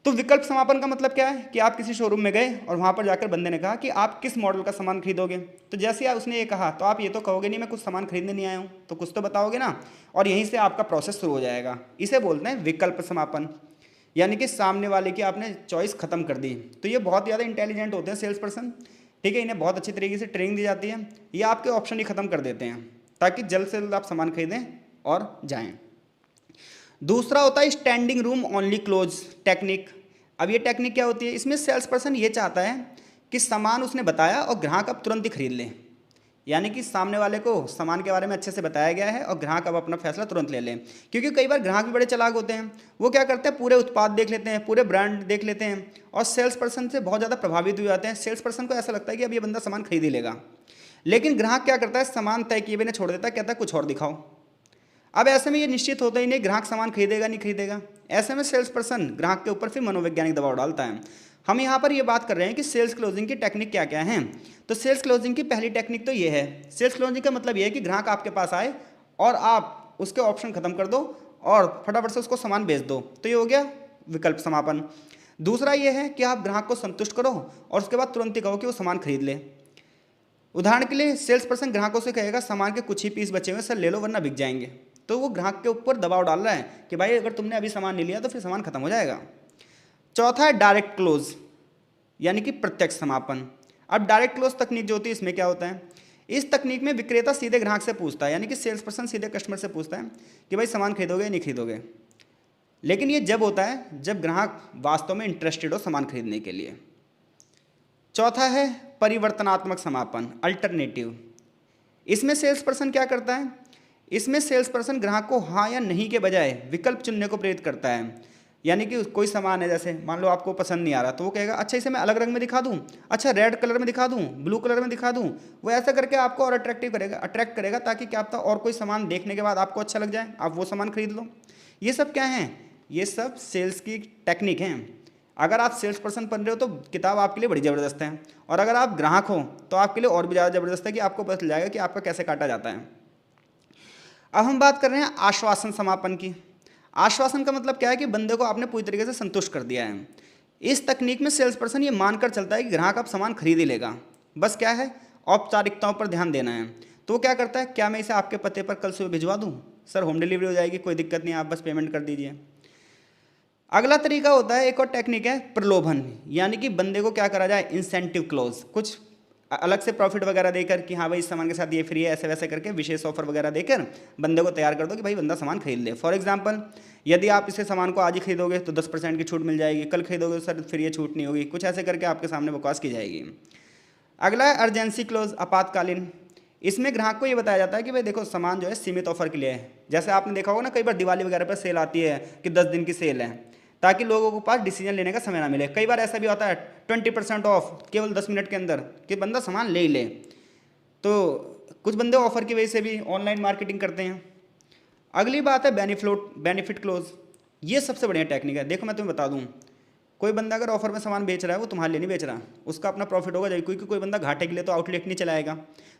तो विकल्प समापन का मतलब क्या है कि आप किसी शोरूम में गए और वहाँ पर जाकर बंदे ने कहा कि आप किस मॉडल का सामान खरीदोगे, तो जैसे ही उसने ये कहा तो आप ये तो कहोगे नहीं मैं कुछ सामान खरीदने नहीं आया हूँ, तो कुछ तो बताओगे ना, और यहीं से आपका प्रोसेस शुरू हो जाएगा। इसे बोलते हैं विकल्प समापन, यानी कि सामने वाले की आपने चॉइस खत्म कर दी। तो ये बहुत ज़्यादा इंटेलिजेंट होते हैं सेल्स पर्सन, ठीक है, इन्हें बहुत अच्छी तरीके से ट्रेनिंग दी जाती है, ये आपके ऑप्शन ही खत्म कर देते हैं ताकि जल्द से जल्द आप सामान खरीदें और जाएं। दूसरा होता है standing room only close technique. अब ये टेक्निक क्या होती है, इसमें सेल्स पर्सन ये चाहता है कि सामान उसने बताया और ग्राहक अब तुरंत ही खरीद ले, यानी कि सामने वाले को सामान के बारे में अच्छे से बताया गया है और ग्राहक अब अपना फैसला तुरंत ले लें। क्योंकि कई बार ग्राहक भी बड़े चालाक होते हैं, वो क्या करते हैं पूरे उत्पाद देख लेते हैं, पूरे ब्रांड देख लेते हैं और सेल्स पर्सन से बहुत ज़्यादा प्रभावित हो जाते हैं। सेल्स पर्सन को ऐसा लगता है कि अब ये बंदा सामान खरीद ही लेगा, लेकिन ग्राहक क्या करता है, सामान तय किए बिना छोड़ देता है, कहता है कुछ और दिखाओ। अब ऐसे में ये निश्चित होता ही नहीं ग्राहक सामान खरीदेगा नहीं खरीदेगा। ऐसे में सेल्स पर्सन ग्राहक के ऊपर फिर मनोवैज्ञानिक दबाव डालता है। हम यहाँ पर ये बात कर रहे हैं कि सेल्स क्लोजिंग की टेक्निक क्या क्या हैं। तो सेल्स क्लोजिंग की पहली टेक्निक तो ये है, सेल्स क्लोजिंग का मतलब ये है कि ग्राहक आपके पास आए और आप उसके ऑप्शन खत्म कर दो और फटाफट से उसको सामान बेच दो, तो ये हो गया विकल्प समापन। दूसरा ये है कि आप ग्राहक को संतुष्ट करो और उसके बाद तुरंत ही कहो कि वो सामान खरीद ले। उदाहरण के लिए सेल्स पर्सन ग्राहकों से कहेगा सामान के कुछ ही पीस बचे हुए सर ले लो वरना बिक जाएंगे, तो वो ग्राहक के ऊपर दबाव डाल रहा है कि भाई अगर तुमने अभी सामान नहीं लिया तो फिर सामान खत्म हो जाएगा। चौथा है डायरेक्ट क्लोज, यानी कि प्रत्यक्ष समापन। अब डायरेक्ट क्लोज तकनीक जो होती है इसमें क्या होता है, इस तकनीक में विक्रेता सीधे ग्राहक से पूछता है, यानी कि सेल्स पर्सन सीधे कस्टमर से पूछता है कि भाई सामान खरीदोगे या नहीं खरीदोगे। लेकिन ये जब होता है जब ग्राहक वास्तव में इंटरेस्टेड हो सामान खरीदने के लिए। चौथा है परिवर्तनात्मक समापन, अल्टरनेटिव। इसमें सेल्स पर्सन क्या करता है, इसमें सेल्स पर्सन ग्राहक को हाँ या नहीं के बजाय विकल्प चुनने को प्रेरित करता है। यानी कि कोई सामान है, जैसे मान लो आपको पसंद नहीं आ रहा, तो वो कहेगा अच्छा इसे मैं अलग रंग में दिखा दूं, अच्छा रेड कलर में दिखा दूं, ब्लू कलर में दिखा दूं। वो ऐसा करके आपको और अट्रैक्ट करेगा ताकि क्या पता और कोई सामान देखने के बाद आपको अच्छा लग जाए, आप वो सामान खरीद लो। ये सब क्या है, ये सब सेल्स की टेक्निक हैं। अगर आप सेल्स पर्सन बन रहे हो तो किताब आपके लिए बड़ी ज़बरदस्त है, और अगर आप ग्राहक हो तो आपके लिए और भी ज़्यादा ज़बरदस्त है कि आपको पता चल जाएगा कि आपका कैसे काटा जाता है। अब हम बात कर रहे हैं आश्वासन समापन की। आश्वासन का मतलब क्या है कि बंदे को आपने पूरी तरीके से संतुष्ट कर दिया है। इस तकनीक में सेल्स पर्सन ये मानकर चलता है कि ग्राहक अब सामान खरीद ही लेगा, बस क्या है औपचारिकताओं पर ध्यान देना है। तो वो क्या करता है, क्या मैं इसे आपके पते पर कल सुबह भिजवा दूँ, सर होम डिलीवरी हो जाएगी, कोई दिक्कत नहीं, आप बस पेमेंट कर दीजिए। अगला तरीका होता है, एक और टेक्निक है प्रलोभन, यानी कि बंदे को क्या करा जाए, इंसेंटिव क्लोज, कुछ अलग से प्रॉफिट वगैरह देकर कि हाँ भाई इस सामान के साथ ये फ्री है, ऐसे वैसे करके विशेष ऑफर वगैरह देकर बंदे को तैयार कर दो कि भाई बंदा सामान खरीद ले। फॉर एग्जांपल, यदि आप इसे सामान को आज ही खरीदोगे तो 10% की छूट मिल जाएगी, कल खरीदोगे सर फिर ये छूट नहीं होगी, कुछ ऐसे करके आपके सामने बकवास की जाएगी। अगला है अर्जेंसी क्लोज, आपातकालीन। इसमें ग्राहक को ये बताया जाता है कि भाई देखो सामान जो है सीमित ऑफर के लिए है। जैसे आपने देखा होगा ना, कई बार दिवाली वगैरह पर सेल आती है कि 10 दिन की सेल है, ताकि लोगों के पास डिसीजन लेने का समय ना मिले। कई बार ऐसा भी होता है 20% ऑफ केवल 10 मिनट के अंदर कि बंदा सामान ले ही ले। तो कुछ बंदे ऑफर की वजह से भी ऑनलाइन मार्केटिंग करते हैं। अगली बात है बेनिफिट क्लोज। ये सबसे बढ़िया टेक्निक है। देखो मैं तुम्हें बता दूं, कोई बंदा अगर ऑफर में सामान बेच रहा है, वो तुम्हारे लिए नहीं बेच रहा, उसका अपना प्रॉफिट होगा जाएगी, क्योंकि कोई बंदा घाटे के लिए तो आउटलेट नहीं चलाएगा।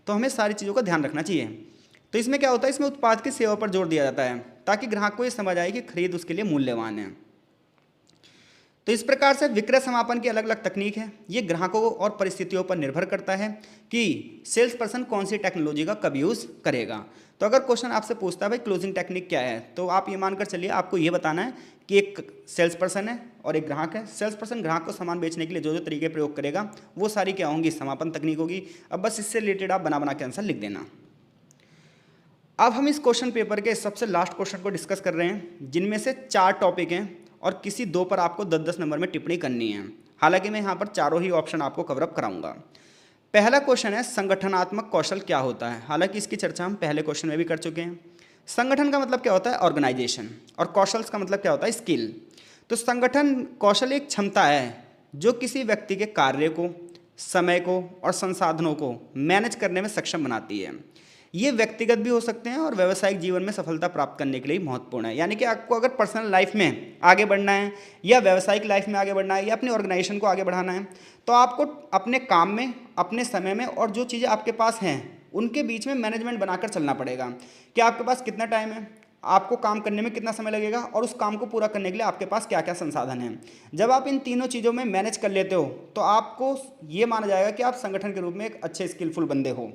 तो हमें सारी चीज़ों का ध्यान रखना चाहिए। तो इसमें क्या होता है, इसमें उत्पाद की सेवा पर जोर दिया जाता है, ताकि ग्राहक को ये समझ आए कि खरीद उसके लिए मूल्यवान है। तो इस प्रकार से विक्रय समापन की अलग अलग तकनीक है। ये ग्राहकों और परिस्थितियों पर निर्भर करता है कि सेल्स पर्सन कौन सी टेक्नोलॉजी का कब यूज़ करेगा। तो अगर क्वेश्चन आपसे पूछता है भाई क्लोजिंग टेक्निक क्या है, तो आप ये मानकर चलिए आपको ये बताना है कि एक सेल्स पर्सन है और एक ग्राहक है। सेल्स पर्सन ग्राहक को सामान बेचने के लिए जो जो तरीके प्रयोग करेगा वो सारी क्या होंगी, समापन तकनीक होगी। अब बस इससे रिलेटेड आप बना के आंसर लिख देना। अब हम इस क्वेश्चन पेपर के सबसे लास्ट क्वेश्चन को डिस्कस कर रहे हैं, जिनमें से 4 टॉपिक हैं और किसी 2 पर आपको 10-10 नंबर में टिप्पणी करनी है। हालांकि मैं यहाँ पर चारों ही ऑप्शन आपको कवरअप कराऊंगा। पहला क्वेश्चन है संगठनात्मक कौशल क्या होता है। हालांकि इसकी चर्चा हम पहले क्वेश्चन में भी कर चुके हैं। संगठन का मतलब क्या होता है, ऑर्गेनाइजेशन, और कौशल्स का मतलब क्या होता है, स्किल। तो संगठन कौशल एक क्षमता है जो किसी व्यक्ति के कार्य को, समय को और संसाधनों को मैनेज करने में सक्षम बनाती है। ये व्यक्तिगत भी हो सकते हैं और व्यावसायिक जीवन में सफलता प्राप्त करने के लिए महत्वपूर्ण है। यानी कि आपको अगर पर्सनल लाइफ में आगे बढ़ना है या व्यावसायिक लाइफ में आगे बढ़ना है या अपनी ऑर्गेनाइजेशन को आगे बढ़ाना है, तो आपको अपने काम में, अपने समय में और जो चीज़ें आपके पास हैं उनके बीच में मैनेजमेंट बनाकर चलना पड़ेगा कि आपके पास कितना टाइम है, आपको काम करने में कितना समय लगेगा और उस काम को पूरा करने के लिए आपके पास क्या क्या संसाधन हैं। जब आप इन तीनों चीज़ों में मैनेज कर लेते हो तो आपको ये माना जाएगा कि आप संगठन के रूप में एक अच्छे स्किलफुल बंदे हो।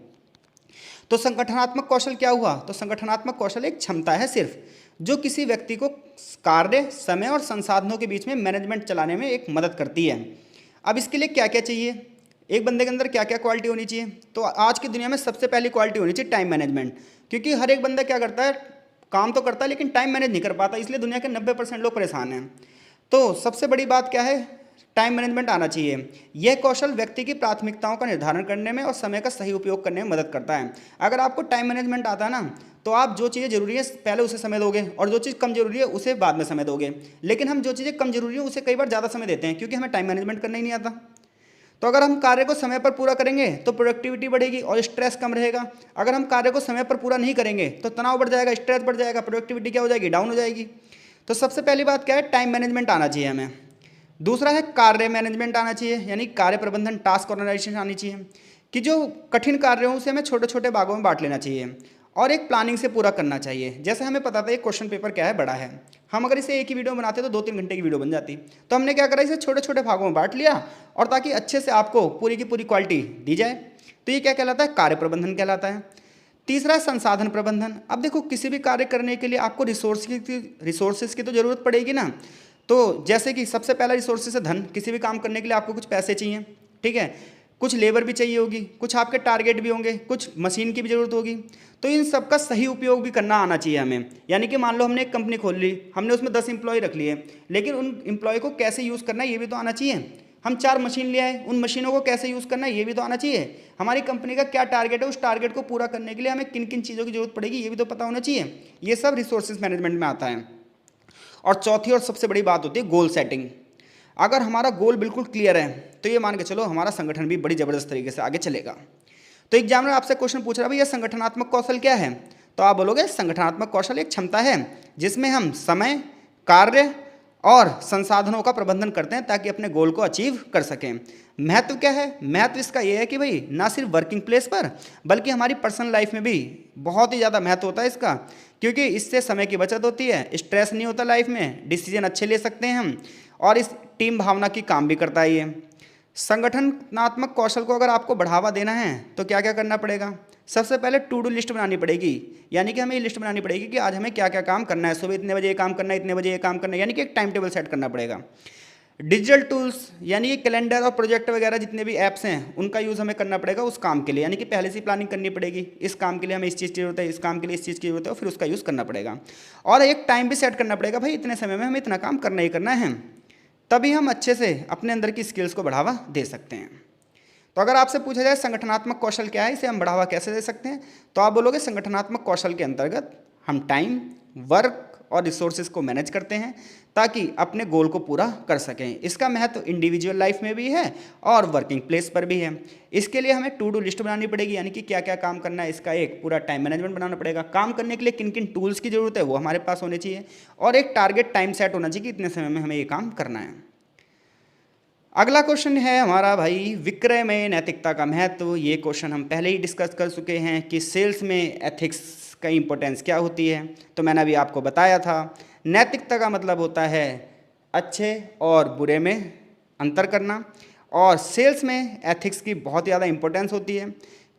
तो संगठनात्मक कौशल क्या हुआ, तो संगठनात्मक कौशल एक क्षमता है सिर्फ जो किसी व्यक्ति को कार्य, समय और संसाधनों के बीच में मैनेजमेंट चलाने में एक मदद करती है। अब इसके लिए क्या क्या चाहिए, एक बंदे के अंदर क्या क्या क्वालिटी होनी चाहिए, तो आज की दुनिया में सबसे पहली क्वालिटी होनी चाहिए टाइम मैनेजमेंट। क्योंकि हर एक बंदा क्या करता है, काम तो करता है लेकिन टाइम मैनेज नहीं कर पाता, इसलिए दुनिया के 90% लोग परेशान हैं। तो सबसे बड़ी बात क्या है, टाइम मैनेजमेंट आना चाहिए। यह कौशल व्यक्ति की प्राथमिकताओं का निर्धारण करने में और समय का सही उपयोग करने में मदद करता है। अगर आपको टाइम मैनेजमेंट आता है ना, तो आप जो चीज़ें जरूरी है पहले उसे समय दोगे और जो चीज़ कम जरूरी है उसे बाद में समय दोगे। लेकिन हम जो चीज़ें कम जरूरी है उसे कई बार ज़्यादा समय देते हैं क्योंकि हमें टाइम मैनेजमेंट करना ही नहीं आता। तो अगर हम कार्य को समय पर पूरा करेंगे तो प्रोडक्टिविटी बढ़ेगी और स्ट्रेस कम रहेगा। अगर हम कार्य को समय पर पूरा नहीं करेंगे तो तनाव बढ़ जाएगा, स्ट्रेस बढ़ जाएगा, प्रोडक्टिविटी क्या हो जाएगी, डाउन हो जाएगी। तो सबसे पहली बात क्या है, टाइम मैनेजमेंट आना चाहिए हमें। दूसरा है कार्य मैनेजमेंट आना चाहिए, यानी कार्य प्रबंधन, टास्क ऑर्गेनाइजेशन आनी चाहिए कि जो कठिन कार्य हो उसे हमें छोटे छोटे भागों में बांट लेना चाहिए और एक प्लानिंग से पूरा करना चाहिए। जैसे हमें पता था ये क्वेश्चन पेपर क्या है, बड़ा है, हम अगर इसे एक ही वीडियो में बनाते तो 2-3 घंटे की वीडियो बन जाती। तो हमने क्या करा, इसे छोटे छोटे भागों में बांट लिया और ताकि अच्छे से आपको पूरी की पूरी क्वालिटी दी जाए। तो ये क्या कहलाता है, कार्य प्रबंधन कहलाता है। तीसरा है संसाधन प्रबंधन। अब देखो किसी भी कार्य करने के लिए आपको रिसोर्सेज की तो जरूरत पड़ेगी ना। तो जैसे कि सबसे पहला रिसोर्सेज है धन। किसी भी काम करने के लिए आपको कुछ पैसे चाहिए, ठीक है, कुछ लेबर भी चाहिए होगी, कुछ आपके टारगेट भी होंगे, कुछ मशीन की भी जरूरत होगी। तो इन सब का सही उपयोग भी करना आना चाहिए हमें। यानी कि मान लो हमने एक कंपनी खोल ली, हमने उसमें 10 एम्प्लॉय रख लिए, लेकिन उन एम्प्लॉय को कैसे यूज़ करना है ये भी तो आना चाहिए। हम 4 मशीन ले आए, उन मशीनों को कैसे यूज़ करना है ये भी तो आना चाहिए। हमारी कंपनी का क्या टारगेट है, उस टारगेट को पूरा करने के लिए हमें किन किन चीज़ों की जरूरत पड़ेगी ये भी तो पता होना चाहिए। ये सब रिसोर्सेज मैनेजमेंट में आता है। और चौथी और सबसे बड़ी बात होती है गोल सेटिंग। अगर हमारा गोल बिल्कुल क्लियर है तो ये मान के चलो हमारा संगठन भी बड़ी ज़बरदस्त तरीके से आगे चलेगा। तो एग्जामिनर आपसे क्वेश्चन पूछ रहा है भैया संगठनात्मक कौशल क्या है, तो आप बोलोगे संगठनात्मक कौशल एक क्षमता है जिसमें हम समय, कार्य और संसाधनों का प्रबंधन करते हैं ताकि अपने गोल को अचीव कर सकें। महत्व क्या है, महत्व इसका यह है कि भाई ना सिर्फ वर्किंग प्लेस पर बल्कि हमारी पर्सनल लाइफ में भी बहुत ही ज़्यादा महत्व होता है इसका, क्योंकि इससे समय की बचत होती है, स्ट्रेस नहीं होता लाइफ में, डिसीजन अच्छे ले सकते हैं हम, और इस टीम भावना की काम भी करता है ये। संगठनात्मक कौशल को अगर आपको बढ़ावा देना है तो क्या क्या करना पड़ेगा, सबसे पहले टू डू लिस्ट बनानी पड़ेगी। यानी कि हमें ये लिस्ट बनानी पड़ेगी कि आज हमें क्या क्या काम करना है, सुबह इतने बजे ये काम करना है, इतने बजे ये काम करना है, यानी कि एक टाइम टेबल सेट करना पड़ेगा। डिजिटल टूल्स यानी कि कैलेंडर और प्रोजेक्ट वगैरह जितने भी ऐप्स हैं उनका यूज़ हमें करना पड़ेगा उस काम के लिए, यानी कि पहले से प्लानिंग करनी पड़ेगी, इस काम के लिए हमें इस चीज़ की जरूरत है, इस काम के लिए इस चीज़ की जरूरत है, और फिर उसका यूज़ करना पड़ेगा। और एक टाइम भी सेट करना पड़ेगा, भाई इतने समय में हमें इतना काम करना ही करना है, तभी हम अच्छे से अपने अंदर की स्किल्स को बढ़ावा दे सकते हैं। तो अगर आपसे पूछा जाए संगठनात्मक कौशल क्या है, इसे हम बढ़ावा कैसे दे सकते हैं, तो आप बोलोगे संगठनात्मक कौशल के अंतर्गत हम टाइम, वर्क और रिसोर्सेज को मैनेज करते हैं ताकि अपने गोल को पूरा कर सकें। इसका महत्व इंडिविजुअल लाइफ में भी है और वर्किंग प्लेस पर भी है। इसके लिए हमें टू डू लिस्ट बनानी पड़ेगी, यानी कि क्या क्या काम करना है, इसका एक पूरा टाइम मैनेजमेंट बनाना पड़ेगा। काम करने के लिए किन किन टूल्स की जरूरत है वो हमारे पास होने चाहिए, और एक टारगेट टाइम सेट होना चाहिए कि इतने समय में हमें ये काम करना है। अगला क्वेश्चन है हमारा भाई, विक्रय में नैतिकता का महत्व। ये क्वेश्चन हम पहले ही डिस्कस कर चुके हैं कि सेल्स में एथिक्स का इंपॉर्टेंस क्या होती है। तो मैंने अभी आपको बताया था, नैतिकता का मतलब होता है अच्छे और बुरे में अंतर करना, और सेल्स में एथिक्स की बहुत ज़्यादा इंपॉर्टेंस होती है,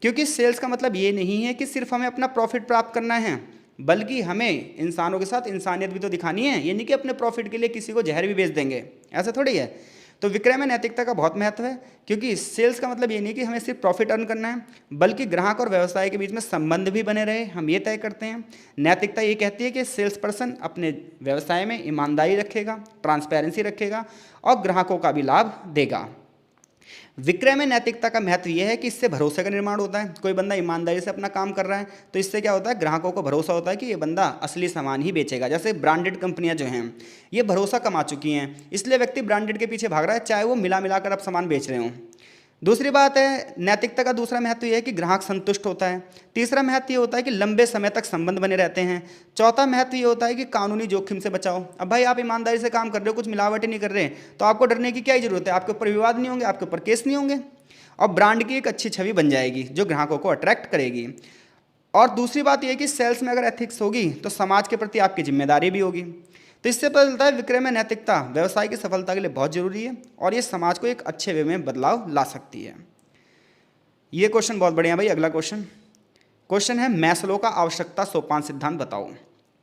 क्योंकि सेल्स का मतलब ये नहीं है कि सिर्फ हमें अपना प्रॉफिट प्राप्त करना है, बल्कि हमें इंसानों के साथ इंसानियत भी तो दिखानी है। ये नहीं कि अपने प्रॉफिट के लिए किसी को जहर भी बेच देंगे, ऐसा थोड़ी है। तो विक्रय में नैतिकता का बहुत महत्व है, क्योंकि सेल्स का मतलब ये नहीं कि हमें सिर्फ प्रॉफिट अर्न करना है, बल्कि ग्राहक और व्यवसाय के बीच में संबंध भी बने रहे, हम ये तय करते हैं। नैतिकता ये कहती है कि सेल्स पर्सन अपने व्यवसाय में ईमानदारी रखेगा, ट्रांसपेरेंसी रखेगा और ग्राहकों का भी लाभ देगा। विक्रय में नैतिकता का महत्व यह है कि इससे भरोसे का निर्माण होता है। कोई बंदा ईमानदारी से अपना काम कर रहा है तो इससे क्या होता है, ग्राहकों को भरोसा होता है कि ये बंदा असली सामान ही बेचेगा। जैसे ब्रांडेड कंपनियां जो हैं ये भरोसा कमा चुकी हैं, इसलिए व्यक्ति ब्रांडेड के पीछे भाग रहा है, चाहे वो मिला मिलाकर अब सामान बेच रहे हों। दूसरी बात है, नैतिकता का दूसरा महत्व यह है कि ग्राहक संतुष्ट होता है। तीसरा महत्व ये होता है कि लंबे समय तक संबंध बने रहते हैं। चौथा महत्व ये होता है कि कानूनी जोखिम से बचाओ। अब भाई आप ईमानदारी से काम कर रहे हो, कुछ मिलावट ही नहीं कर रहे, तो आपको डरने की क्या जरूरत है, आपके ऊपर विवाद नहीं होंगे, आपके ऊपर केस नहीं होंगे, और ब्रांड की एक अच्छी छवि बन जाएगी जो ग्राहकों को अट्रैक्ट करेगी। और दूसरी बात यह कि सेल्स में अगर एथिक्स होगी तो समाज के प्रति आपकी जिम्मेदारी भी होगी। तो इससे पता चलता है विक्रय में नैतिकता व्यवसाय की सफलता के लिए बहुत जरूरी है, और ये समाज को एक अच्छे वे में बदलाव ला सकती है। ये क्वेश्चन बहुत बढ़िया भाई। अगला क्वेश्चन है, मैस्लो का आवश्यकता सोपान सिद्धांत बताओ।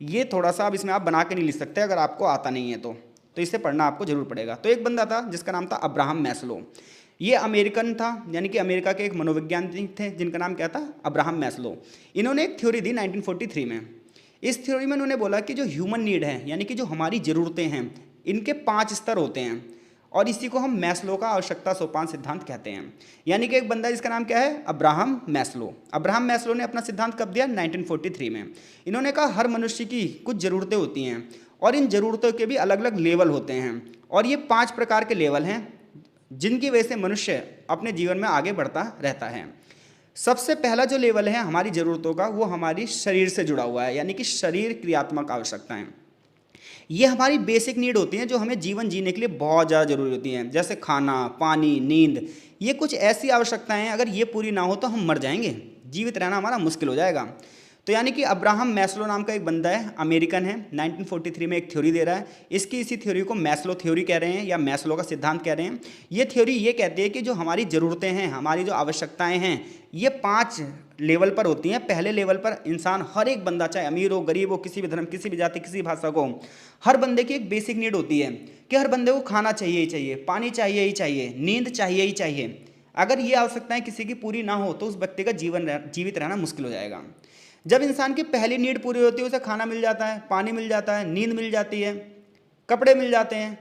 ये थोड़ा सा अब इसमें आप बना के नहीं लिख सकते अगर आपको आता नहीं है तो इसे पढ़ना आपको जरूर पड़ेगा। तो एक बंदा था जिसका नाम था अब्राहम मैस्लो। ये अमेरिकन था, यानी कि अमेरिका के एक मनोवैज्ञानिक थे जिनका नाम क्या था, अब्राहम मैस्लो। इन्होंने एक थ्योरी दी 1943 में। इस थ्योरी में उन्होंने बोला कि जो ह्यूमन नीड है, यानी कि जो हमारी ज़रूरतें हैं, इनके 5 स्तर होते हैं, और इसी को हम मैस्लो का आवश्यकता सोपान सिद्धांत कहते हैं। यानी कि एक बंदा जिसका नाम क्या है, अब्राहम मैस्लो। अब्राहम मैस्लो ने अपना सिद्धांत कब दिया, 1943 में। इन्होंने कहा हर मनुष्य की कुछ ज़रूरतें होती हैं, और इन ज़रूरतों के भी अलग अलग लेवल होते हैं, और ये 5 प्रकार के लेवल हैं जिनकी वजह से मनुष्य अपने जीवन में आगे बढ़ता रहता है। सबसे पहला जो लेवल है हमारी ज़रूरतों का, वो हमारी शरीर से जुड़ा हुआ है, यानी कि शरीर क्रियात्मक आवश्यकताएं। ये हमारी बेसिक नीड होती हैं जो हमें जीवन जीने के लिए बहुत ज़्यादा जरूरी होती हैं, जैसे खाना, पानी, नींद। ये कुछ ऐसी आवश्यकताएं हैं, अगर ये पूरी ना हो तो हम मर जाएंगे, जीवित रहना हमारा मुश्किल हो जाएगा। तो यानी कि अब्राहम मैस्लो नाम का एक बंदा है, अमेरिकन है, 1943 में एक थ्योरी दे रहा है। इसी थ्योरी को मैस्लो थ्योरी कह रहे हैं या मैस्लो का सिद्धांत कह रहे हैं। ये थ्योरी ये कहती है कि जो हमारी ज़रूरतें हैं, हमारी जो आवश्यकताएं हैं, ये 5 लेवल पर होती हैं। पहले लेवल पर इंसान, हर एक बंदा, चाहे अमीर हो, गरीब हो, किसी भी धर्म, किसी भी जाति, किसी भाषा को, हर बंदे की एक बेसिक नीड होती है कि हर बंदे को खाना चाहिए ही चाहिए, पानी चाहिए ही चाहिए, नींद चाहिए ही चाहिए। अगर ये आवश्यकताएं किसी की पूरी ना हो तो उस व्यक्ति का जीवित रहना मुश्किल हो जाएगा। जब इंसान की पहली नीड पूरी होती है, उसे खाना मिल जाता है, पानी मिल जाता है, नींद मिल जाती है, कपड़े मिल जाते हैं,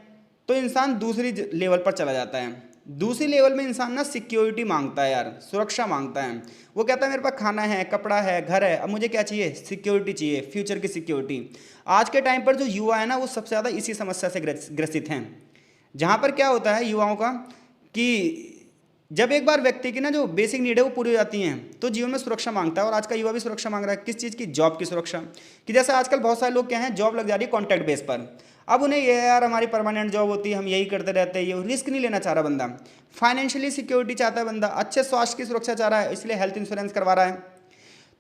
तो इंसान दूसरी लेवल पर चला जाता है। दूसरी लेवल में इंसान ना सिक्योरिटी मांगता है यार, सुरक्षा मांगता है। वो कहता है मेरे पास खाना है, कपड़ा है, घर है, अब मुझे क्या चाहिए, सिक्योरिटी चाहिए, फ्यूचर की सिक्योरिटी। आज के टाइम पर जो युवा है ना, वो सबसे ज़्यादा इसी समस्या से ग्रसित हैं। जहाँ पर क्या होता है युवाओं का कि जब एक बार व्यक्ति की ना जो बेसिक नीड है वो पूरी हो जाती हैं तो जीवन में सुरक्षा मांगता है। और आज का युवा भी सुरक्षा मांग रहा है। किस चीज़ की, जॉब की सुरक्षा। कि जैसे आजकल बहुत सारे लोग क्या हैं, जॉब लग जा रही है कॉन्ट्रैक्ट बेस पर। अब उन्हें ये यार हमारी परमानेंट जॉब होती है, हम यही करते रहते हैं, ये रिस्क नहीं लेना चाह रहा बंदा। फाइनेंशियली सिक्योरिटी चाहता है बंदा, अच्छे स्वास्थ्य की सुरक्षा चाह रहा है, इसलिए हेल्थ इंश्योरेंस करवा रहा है।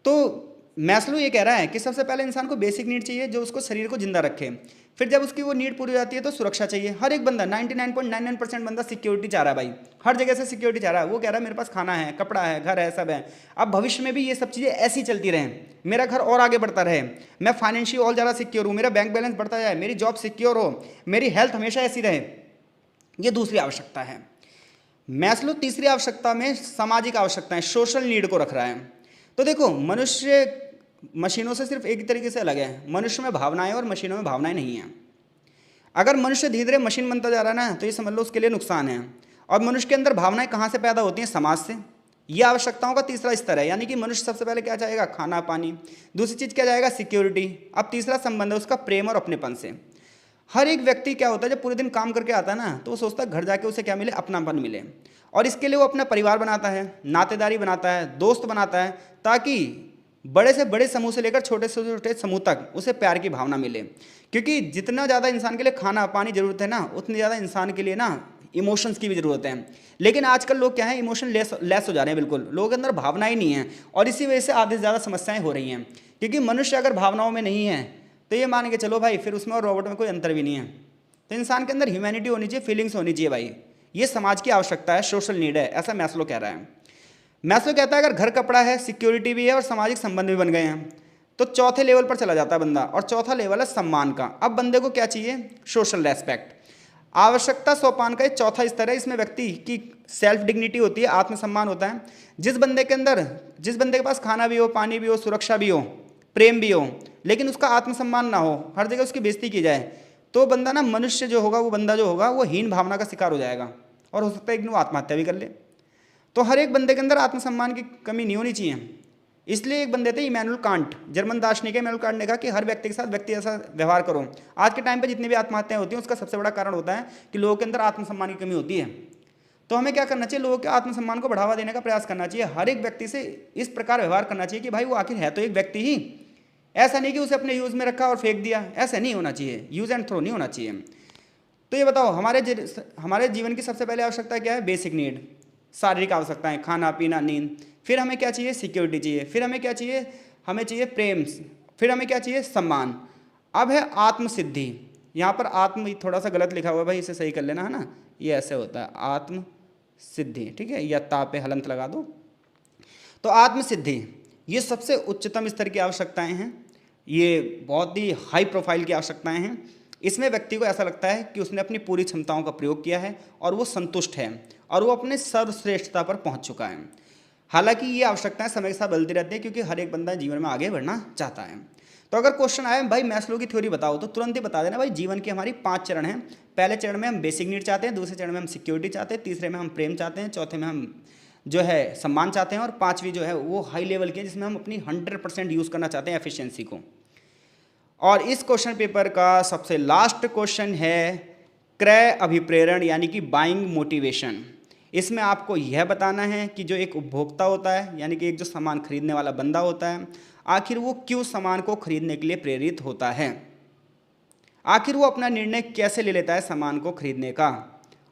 तो मैस्लो ये कह रहा है कि सबसे पहले इंसान को बेसिक नीड चाहिए जो उसको शरीर को जिंदा रखे। फिर जब उसकी वो नीड पूरी हो जाती है तो सुरक्षा चाहिए। हर एक बंदा 99.99% बंदा सिक्योरिटी चाह रहा है भाई, हर जगह से सिक्योरिटी चाह रहा है। वो कह रहा है मेरे पास खाना है, कपड़ा है, घर है, सब है। अब भविष्य में भी ये सब चीज़ें ऐसी चलती रहें, मेरा घर और आगे बढ़ता रहे, मैं फाइनेंशियल और ज़्यादा सिक्योर हूँ, मेरा बैंक बैलेंस बढ़ता जाए, मेरी जॉब सिक्योर हो, मेरी हेल्थ हमेशा ऐसी रहे। ये दूसरी आवश्यकता है। मैस्लो तीसरी आवश्यकता में सामाजिक आवश्यकताएं, सोशल नीड को रख रहा है। तो देखो, मनुष्य मशीनों से सिर्फ एक ही तरीके से अलग है। मनुष्य में भावनाएं और मशीनों में भावनाएं नहीं हैं। अगर मनुष्य धीरे धीरे मशीन बनता जा रहा है ना, तो ये समझ लो उसके लिए नुकसान है। और मनुष्य के अंदर भावनाएं कहाँ से पैदा होती हैं? समाज से। ये आवश्यकताओं का तीसरा स्तर है, यानी कि मनुष्य सबसे पहले क्या चाहेगा? खाना पानी। दूसरी चीज़ क्या चाहेगा? सिक्योरिटी। अब तीसरा संबंध है उसका प्रेम और अपनेपन से। हर एक व्यक्ति क्या होता है, जब पूरे दिन काम करके आता है ना, तो वो सोचता है घर जाके उसे क्या मिले? अपनापन मिले। और इसके लिए वो अपना परिवार बनाता है, नातेदारी बनाता है, दोस्त बनाता है, ताकि बड़े से बड़े समूह से लेकर छोटे से छोटे समूह तक उसे प्यार की भावना मिले। क्योंकि जितना ज़्यादा इंसान के लिए खाना पानी जरूरत है ना, उतनी ज़्यादा इंसान के लिए ना इमोशंस की भी ज़रूरत है। लेकिन आजकल लोग क्या है, इमोशन लेस हो जा रहे हैं, बिल्कुल लोगों के अंदर भावना ही नहीं है। और इसी वजह से आधे से ज़्यादा समस्याएं हो रही हैं। क्योंकि मनुष्य अगर भावनाओं में नहीं है तो ये मान के चलो भाई, फिर उसमें और रोबोट में कोई अंतर भी नहीं है। तो इंसान के अंदर ह्यूमैनिटी होनी चाहिए, फीलिंग्स होनी चाहिए भाई। ये समाज की आवश्यकता है, सोशल नीड है, ऐसा मैस्लो कह रहा है। मैस्लो कहता है अगर घर कपड़ा है, सिक्योरिटी भी है और सामाजिक संबंध भी बन गए हैं, तो चौथे लेवल पर चला जाता है बंदा। और चौथा लेवल है सम्मान का। अब बंदे को क्या चाहिए? Social respect. आवश्यकता सोपान का एक चौथा स्तर है। इसमें व्यक्ति की सेल्फ डिग्निटी होती है, आत्मसम्मान होता है। जिस बंदे के पास खाना भी हो, पानी भी हो, सुरक्षा भी हो, प्रेम भी हो, लेकिन उसका आत्मसम्मान ना हो, हर जगह उसकी बेइज्जती की जाए, तो बंदा ना, मनुष्य जो होगा, वो बंदा जो होगा, वो हीन भावना का शिकार हो जाएगा और हो सकता है एक दिन वो आत्महत्या भी कर ले। तो हर एक बंदे के अंदर आत्मसम्मान की कमी नहीं होनी चाहिए। इसलिए एक बंदे थे इमैनुअल कांट, जर्मन दार्शनिक है इमैनुअल कांट ने कहा कि हर व्यक्ति के साथ व्यक्ति ऐसा व्यवहार करो। आज के टाइम पे जितनी भी आत्महत्याएं होती हैं, उसका सबसे बड़ा कारण होता है कि लोगों के अंदर आत्मसम्मान की कमी होती है। तो हमें क्या करना चाहिए? लोगों के आत्मसम्मान को बढ़ावा देने का प्रयास करना चाहिए। हर एक व्यक्ति से इस प्रकार व्यवहार करना चाहिए कि भाई वो आखिर है तो एक व्यक्ति ही। ऐसा नहीं कि उसे अपने यूज़ में रखा और फेंक दिया, ऐसा नहीं होना चाहिए। यूज़ एंड थ्रो नहीं होना चाहिए। तो ये बताओ, हमारे जीवन की सबसे पहले आवश्यकता क्या है? बेसिक नीड, शारीरिक आवश्यकताएं, खाना पीना नींद। फिर हमें क्या चाहिए? सिक्योरिटी चाहिए। फिर हमें क्या चाहिए? हमें चाहिए प्रेम। फिर हमें क्या चाहिए? सम्मान। अब है आत्मसिद्धि। यहाँ पर आत्म थोड़ा सा गलत लिखा हुआ है भाई, इसे सही कर लेना, है ना। ये ऐसे होता है आत्म सिद्धि, ठीक है, या ता पे हलंत लगा दो। तो आत्मसिद्धि, ये सबसे उच्चतम स्तर की आवश्यकताएं हैं। ये बहुत ही हाई प्रोफाइल की आवश्यकताएं हैं। इसमें व्यक्ति को ऐसा लगता है कि उसने अपनी पूरी क्षमताओं का प्रयोग किया है और वो संतुष्ट है और वो अपने सर्वश्रेष्ठता पर पहुंच चुका है। हालांकि ये आवश्यकताएं समय के साथ बदलती रहती है, क्योंकि हर एक बंदा जीवन में आगे बढ़ना चाहता है। तो अगर क्वेश्चन आए भाई मैस्लो की थ्योरी बताओ, तो तुरंत ही बता देना भाई, जीवन की हमारी 5 चरण हैं। पहले चरण में हम बेसिक नीड चाहते हैं, दूसरे चरण में हम सिक्योरिटी चाहते हैं, तीसरे में हम प्रेम चाहते हैं, चौथे में हम जो है सम्मान चाहते हैं, और पांचवी जो है वो हाई लेवल की है, जिसमें हम अपनी 100% यूज़ करना चाहते हैं एफिशिएंसी को। और इस क्वेश्चन पेपर का सबसे लास्ट क्वेश्चन है क्रय अभिप्रेरण, यानी कि बाइंग मोटिवेशन। इसमें आपको यह बताना है कि जो एक उपभोक्ता होता है, यानी कि एक जो सामान खरीदने वाला बंदा होता है, आखिर वो क्यों सामान को खरीदने के लिए प्रेरित होता है। आखिर वो अपना निर्णय कैसे ले लेता है सामान को खरीदने का,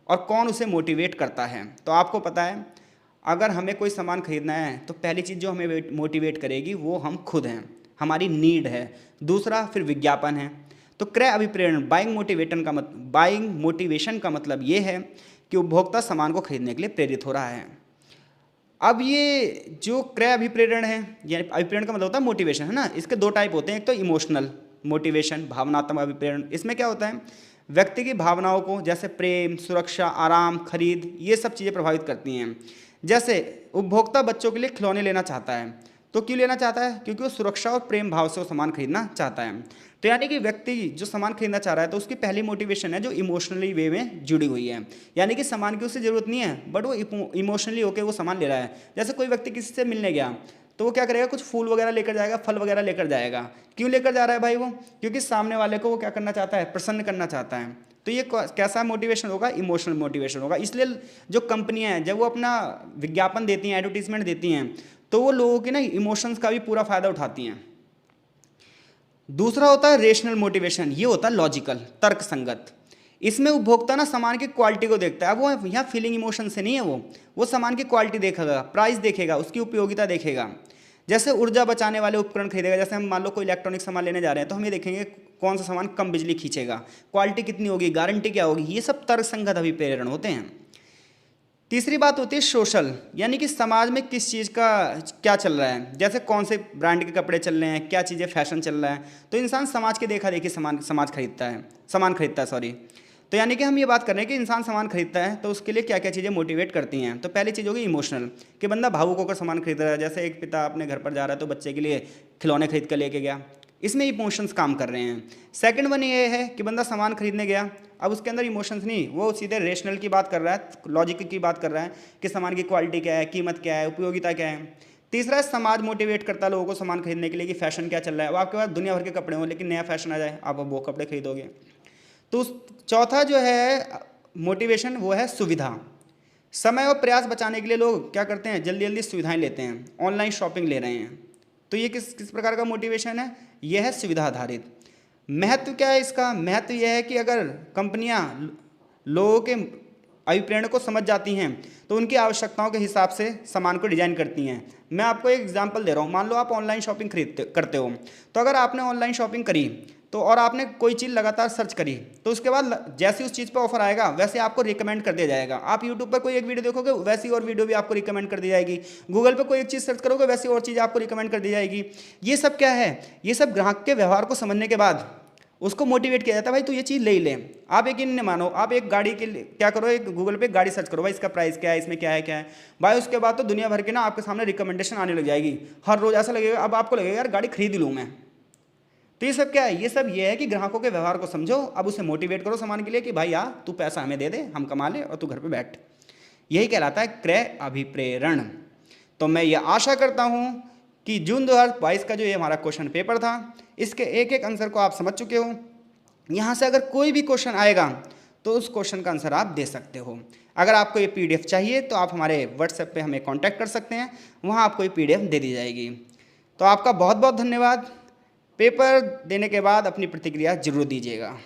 और कौन उसे मोटिवेट करता है। तो आपको पता है, अगर हमें कोई सामान खरीदना है तो पहली चीज़ जो हमें मोटिवेट करेगी वो हम खुद हैं, हमारी नीड है। दूसरा फिर विज्ञापन है। तो क्रय अभिप्रेरण, बाइंग मोटिवेशन का मतलब ये है कि उपभोक्ता सामान को खरीदने के लिए प्रेरित हो रहा है। अब ये जो क्रय अभिप्रेरण है, यानी अभिप्रेरण का मतलब होता है मोटिवेशन, है ना। इसके 2 टाइप होते हैं, एक तो इमोशनल मोटिवेशन, भावनात्मक अभिप्रेरण। इसमें क्या होता है, व्यक्ति की भावनाओं को, जैसे प्रेम, सुरक्षा, आराम, खरीद, ये सब चीज़ें प्रभावित करती हैं। जैसे उपभोक्ता बच्चों के लिए खिलौने लेना चाहता है, तो क्यों लेना चाहता है? क्योंकि वो सुरक्षा और प्रेम भाव से वो सामान खरीदना चाहता है। तो यानी कि व्यक्ति जो सामान खरीदना चाह रहा है, तो उसकी पहली मोटिवेशन है जो इमोशनली वे में जुड़ी हुई है। यानी कि सामान की उससे ज़रूरत नहीं है, बट वो इमोशनली होकर वो सामान ले रहा है। जैसे कोई व्यक्ति किसी से मिलने गया, तो वो क्या करेगा? कुछ फूल वगैरह लेकर जाएगा, फल वगैरह लेकर जाएगा। क्यों लेकर जा रहा है भाई वो? क्योंकि सामने वाले को वो क्या करना चाहता है? प्रसन्न करना चाहता है। तो ये कैसा मोटिवेशन होगा? इमोशनल मोटिवेशन होगा। इसलिए जो कंपनियां हैं, जब वो अपना विज्ञापन देती हैं, एडवर्टीजमेंट देती हैं, तो वो लोगों के ना इमोशंस का भी पूरा फायदा उठाती हैं। दूसरा होता है रेशनल मोटिवेशन, ये होता है लॉजिकल, तर्क संगत। इसमें उपभोक्ता ना सामान की क्वालिटी को देखता है। अब वो यहाँ फीलिंग इमोशन से नहीं है, वो सामान की क्वालिटी देखेगा, प्राइस देखेगा, उसकी उपयोगिता देखेगा। जैसे ऊर्जा बचाने वाले उपकरण खरीदेगा, जैसे हम मान लो कोई इलेक्ट्रॉनिक सामान लेने जा रहे हैं, तो हम ये देखेंगे कौन सा सामान कम बिजली खींचेगा, क्वालिटी कितनी होगी, गारंटी क्या होगी। ये सब तर्क संगत अभिप्रेरण होते हैं। तीसरी बात होती है सोशल, यानी कि समाज में किस चीज़ का क्या चल रहा है, जैसे कौन से ब्रांड के कपड़े चल रहे हैं, क्या चीज़ें फैशन चल रहा है। तो इंसान समाज के देखा देखी सामान खरीदता है सॉरी। तो यानी कि हम ये बात कर रहे हैं कि इंसान सामान खरीदता है, तो उसके लिए क्या क्या चीज़ें मोटिवेट करती हैं। तो पहली चीज़ होगी इमोशनल, कि बंदा भावुक होकर सामान खरीद रहा है। जैसे एक पिता अपने घर पर जा रहा है, तो बच्चे के लिए खिलौने खरीद कर लेके गया, इसमें इमोशंस काम कर रहे हैं। सेकंड वन ये है कि बंदा सामान खरीदने गया अब उसके अंदर इमोशंस नहीं, वो सीधे रेशनल की बात कर रहा है, लॉजिक की बात कर रहा है कि सामान की क्वालिटी क्या है, कीमत क्या है, उपयोगिता क्या है। तीसरा है समाज मोटिवेट करता है लोगों को सामान खरीदने के लिए कि फैशन क्या चल रहा है। अब आपके पास दुनिया भर के कपड़े हों लेकिन नया फैशन आ जाए, आप अब वो कपड़े खरीदोगे। तो चौथा जो है मोटिवेशन, वो है सुविधा। समय और प्रयास बचाने के लिए लोग क्या करते हैं, जल्दी जल्दी सुविधाएं लेते हैं, ऑनलाइन शॉपिंग ले रहे हैं। तो ये किस किस प्रकार का मोटिवेशन है, यह है सुविधा आधारित। महत्व क्या है इसका, महत्व यह है कि अगर कंपनियां लोगों के अभिप्रेरण को समझ जाती हैं तो उनकी आवश्यकताओं के हिसाब से सामान को डिजाइन करती हैं। मैं आपको एक एग्जांपल दे रहा हूँ, मान लो आप ऑनलाइन शॉपिंग करते हो, तो अगर आपने ऑनलाइन शॉपिंग करी तो और आपने कोई चीज़ लगातार सर्च करी, तो उसके बाद जैसे उस चीज़ पर ऑफर आएगा वैसे आपको रिकमेंड कर दिया जाएगा। आप यूट्यूब पर कोई एक वीडियो देखोगे वैसी और वीडियो भी आपको रिकमेंड कर दी जाएगी, गूगल पर कोई एक चीज़ सर्च करोगे वैसी और चीज़ आपको रिकमेंड कर दी जाएगी। ये सब क्या है, ये सब ग्राहक के व्यवहार को समझने के बाद उसको मोटिवेट किया जाता है, भाई तू ये चीज़ ले ही ले। आप यकीन नहीं मानो, आप एक गाड़ी के लिए क्या करो, एक गूगल पे गाड़ी सर्च करो, भाई इसका प्राइस क्या है, इसमें क्या है भाई उसके बाद तो दुनिया भर के ना आपके सामने रिकमेंडेशन आने लग जाएगी। हर रोज ऐसा लगेगा, अब आपको लगेगा यार गाड़ी खरीद लूँ मैं। तो ये सब क्या है, ये सब ये है कि ग्राहकों के व्यवहार को समझो, अब उसे मोटिवेट करो सामान के लिए कि भाई यार तू पैसा हमें दे दे, हम कमा ले और तू घर पे बैठ। यही कहलाता है क्रय अभिप्रेरण। तो मैं ये आशा करता हूँ कि जून 2022 का जो ये हमारा क्वेश्चन पेपर था, इसके एक एक आंसर को आप समझ चुके हो। यहाँ से अगर कोई भी क्वेश्चन आएगा तो उस क्वेश्चन का आंसर आप दे सकते हो। अगर आपको ये पीडीएफ चाहिए तो आप हमारे व्हाट्सएप पे हमें कांटेक्ट कर सकते हैं, वहाँ आपको ये पीडीएफ दे दी जाएगी। तो आपका बहुत बहुत धन्यवाद। पेपर देने के बाद अपनी प्रतिक्रिया जरूर दीजिएगा।